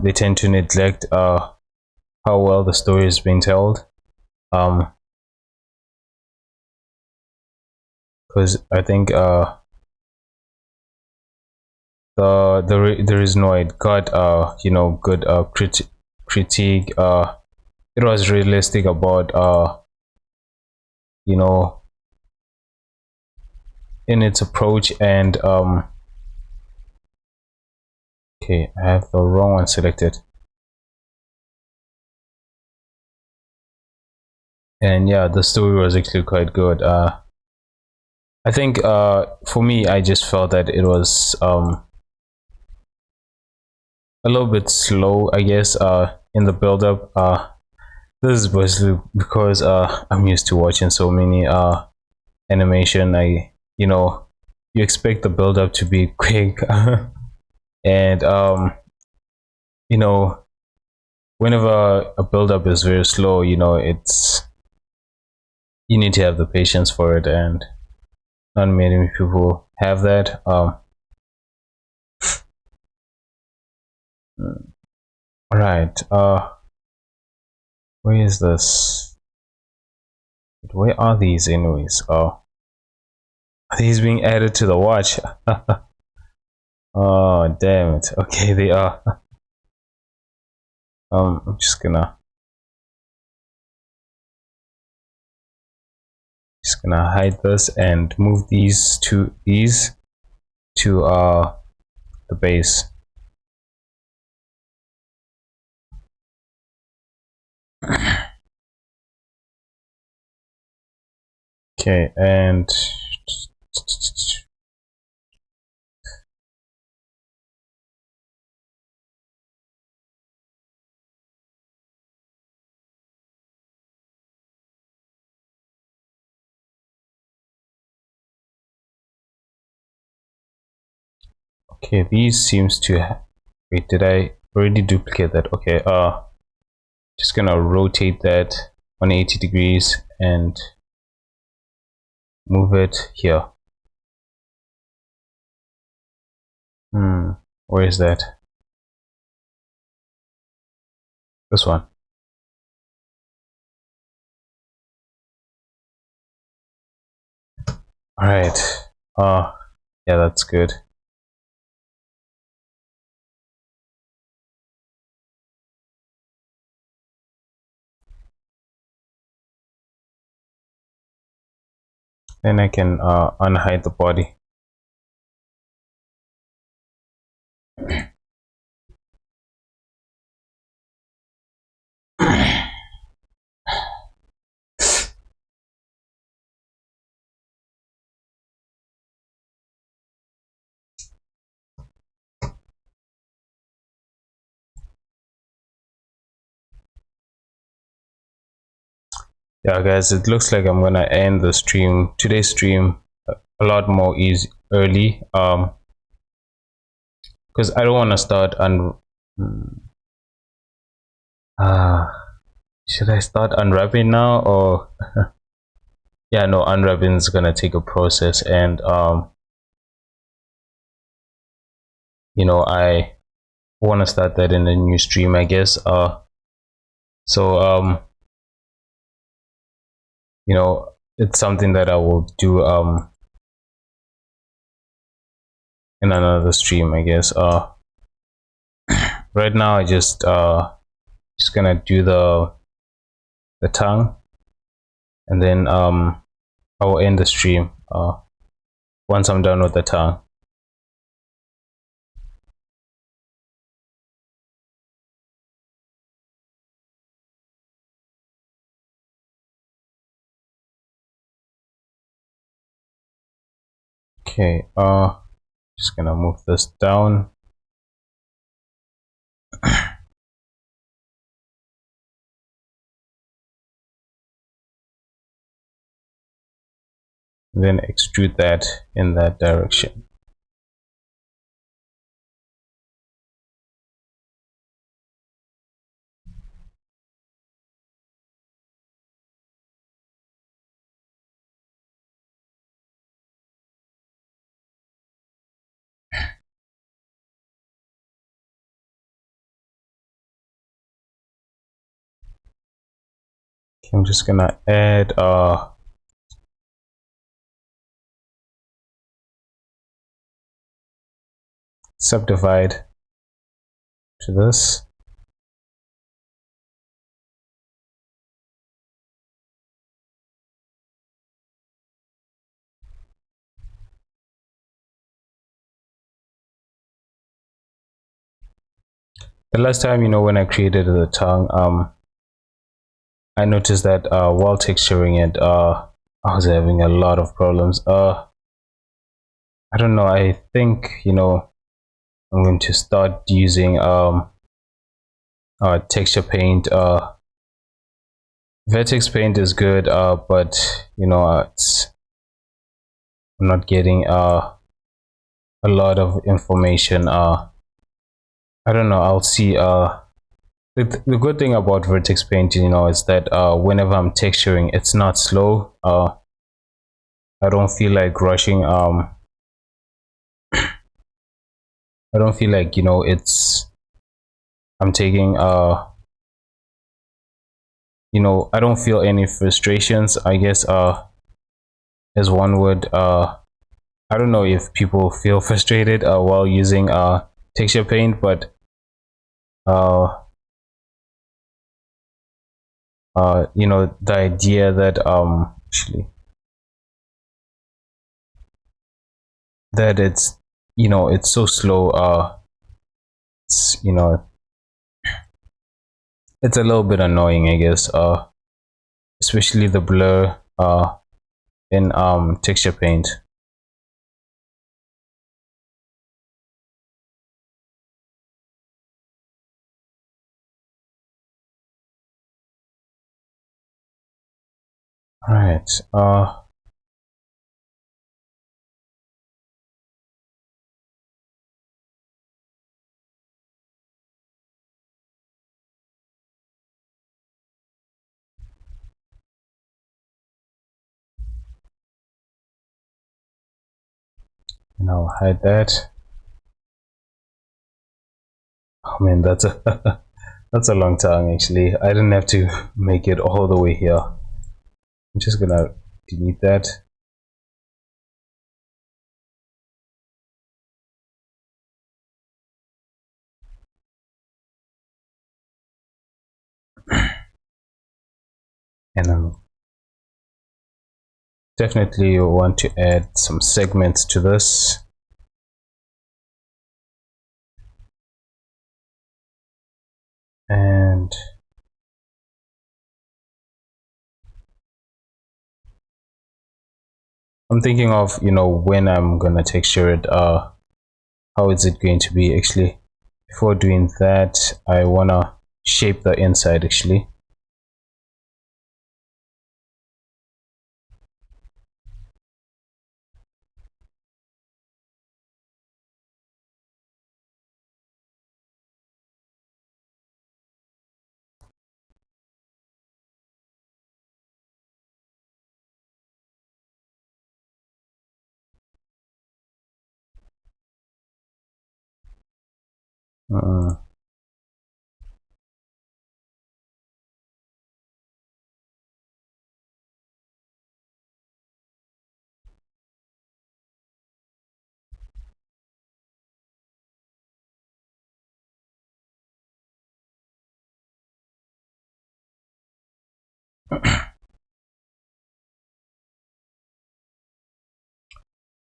they tend to neglect how well the story is being told. Because I think the reason why it got good critique, it was realistic about you know in its approach, and Okay, I have the wrong one selected. And yeah, the story was actually quite good. I think for me, I just felt that it was a little bit slow, I guess, in the build up. This is basically because I'm used to watching so many animation. You expect the build up to be quick. And you know whenever a build up is very slow, you need to have the patience for it, and not many people have that. All right, where is this? Where are these anyways? Are these being added to the watch? Oh damn it. Okay, they are. I'm just gonna hide this and move these to the base. Okay, and okay, these seems to wait, did I already duplicate that? Okay, just gonna rotate that 180 degrees and move it here. Where is that? This one. All right. Yeah, that's good. Then I can unhide the body. Yeah, guys, it looks like I'm gonna end the stream, today's stream, a lot more easy early. Because I don't want to start uh should I start unwrapping now, or yeah, no, unwrapping is gonna take a process, and I want to start that in a new stream, I guess. So it's something that I will do in another stream, I guess. Right now I just gonna do the tongue, and then I will end the stream once I'm done with the tongue. Okay, just gonna move this down. Then extrude that in that direction. I'm just gonna add subdivide to this. the last time, when I created the tongue, I noticed that while texturing it, I was having a lot of problems. I don't know. I think I'm going to start using texture paint. Vertex paint is good, but I'm not getting a lot of information. I don't know. I'll see. The good thing about vertex paint, is that whenever I'm texturing, it's not slow. I don't feel like rushing. I don't feel like it's I'm taking I don't feel any frustrations, I guess, as one would. I don't know if people feel frustrated while using texture paint, but uh the idea that actually that it's so slow, it's it's a little bit annoying, I guess, especially the blur in texture paint. Right. And I'll hide that. Oh man, that's a that's a long tongue actually. I didn't have to make it all the way here. I'm just gonna delete that. And I'm definitely want to add some segments to this. And I'm thinking of when I'm gonna texture it, how is it going to be actually. Before doing that, I wanna shape the inside actually. uh,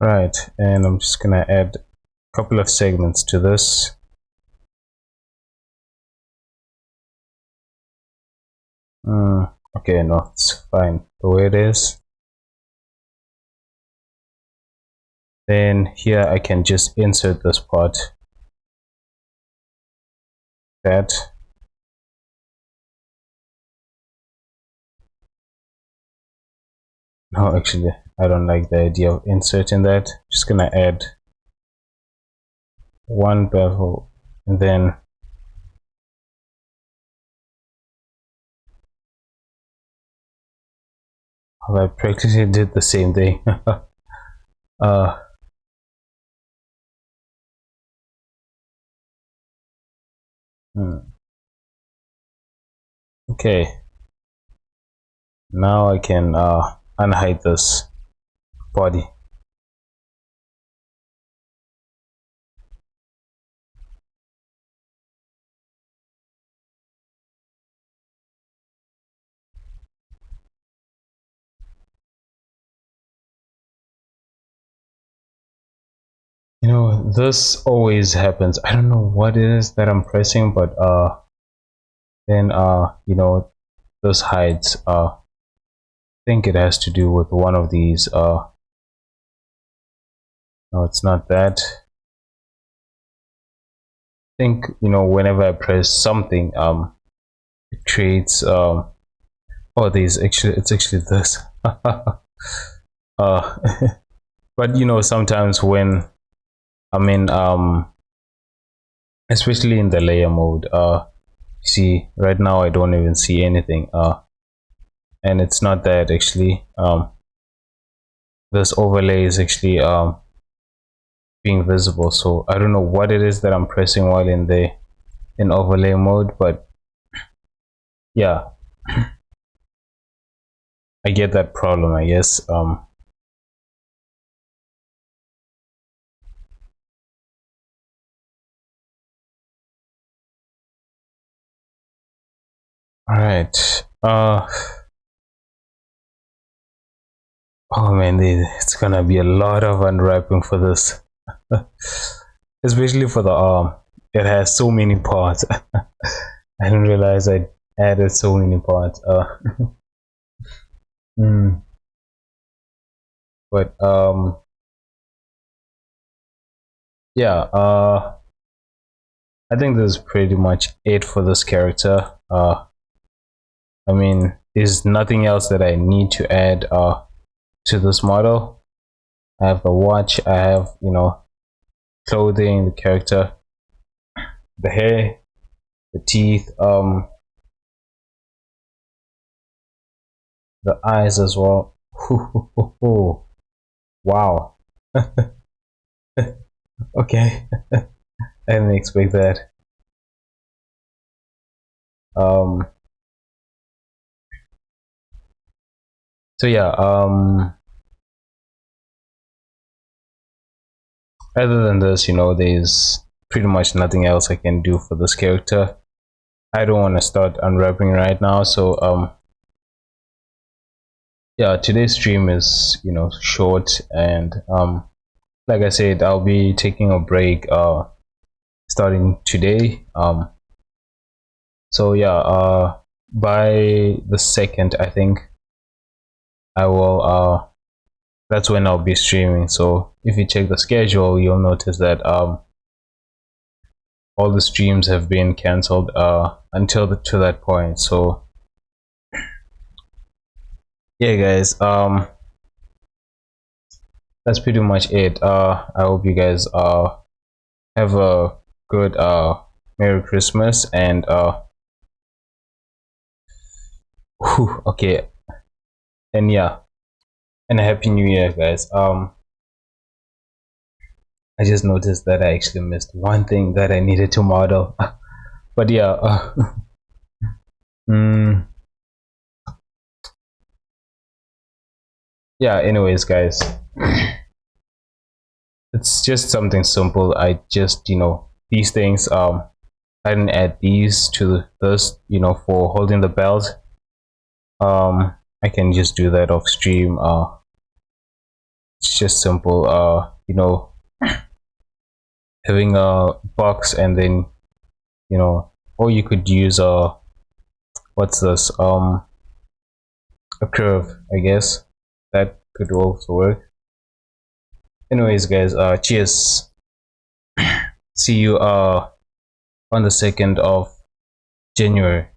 right, and I'm just gonna add a couple of segments to this. Okay, no, it's fine the way it is. Then here I can just insert this part. That. No, actually, I don't like the idea of inserting that. Just gonna add one bevel, and then I practically did the same thing. uh, okay, now I can unhide this body. this always happens. I don't know what it is that I'm pressing, but then this hides. I think it has to do with one of these. No, it's not that. I think whenever I press something, it creates oh, it's actually this. uh but sometimes when I'm in especially in the layer mode, see right now I don't even see anything, and it's not that actually this overlay is actually being visible, so I don't know what it is that I'm pressing while in overlay mode, but yeah, I get that problem, I guess. All right. Oh man, it's gonna be a lot of unwrapping for this, especially for the arm. It has so many parts. I didn't realize I added so many parts. Hmm. But yeah. I think this is pretty much it for this character. I mean, there's nothing else that I need to add to this model. I have the watch. I have clothing, the character, the hair, the teeth, the eyes as well. Wow. Okay. I didn't expect that. Um. So yeah. Other than this, there's pretty much nothing else I can do for this character. I don't want to start unwrapping right now, so yeah, today's stream is short, and like I said, I'll be taking a break starting today. So yeah, by the second, I think I will that's when I'll be streaming. So if you check the schedule, you'll notice that all the streams have been cancelled until to that point. So yeah, guys, that's pretty much it. I hope you guys have a good Merry Christmas, and okay, and yeah, and a Happy New Year, guys. I just noticed that I actually missed one thing that I needed to model. But yeah, mm, yeah, anyways, guys, it's just something simple. I just these things, I didn't add these to this for holding the belt. I can just do that off stream. It's just simple, having a box, and then or you could use what's this, a curve, I guess. That could also work. Anyways, guys, cheers. See you on the 2nd of January.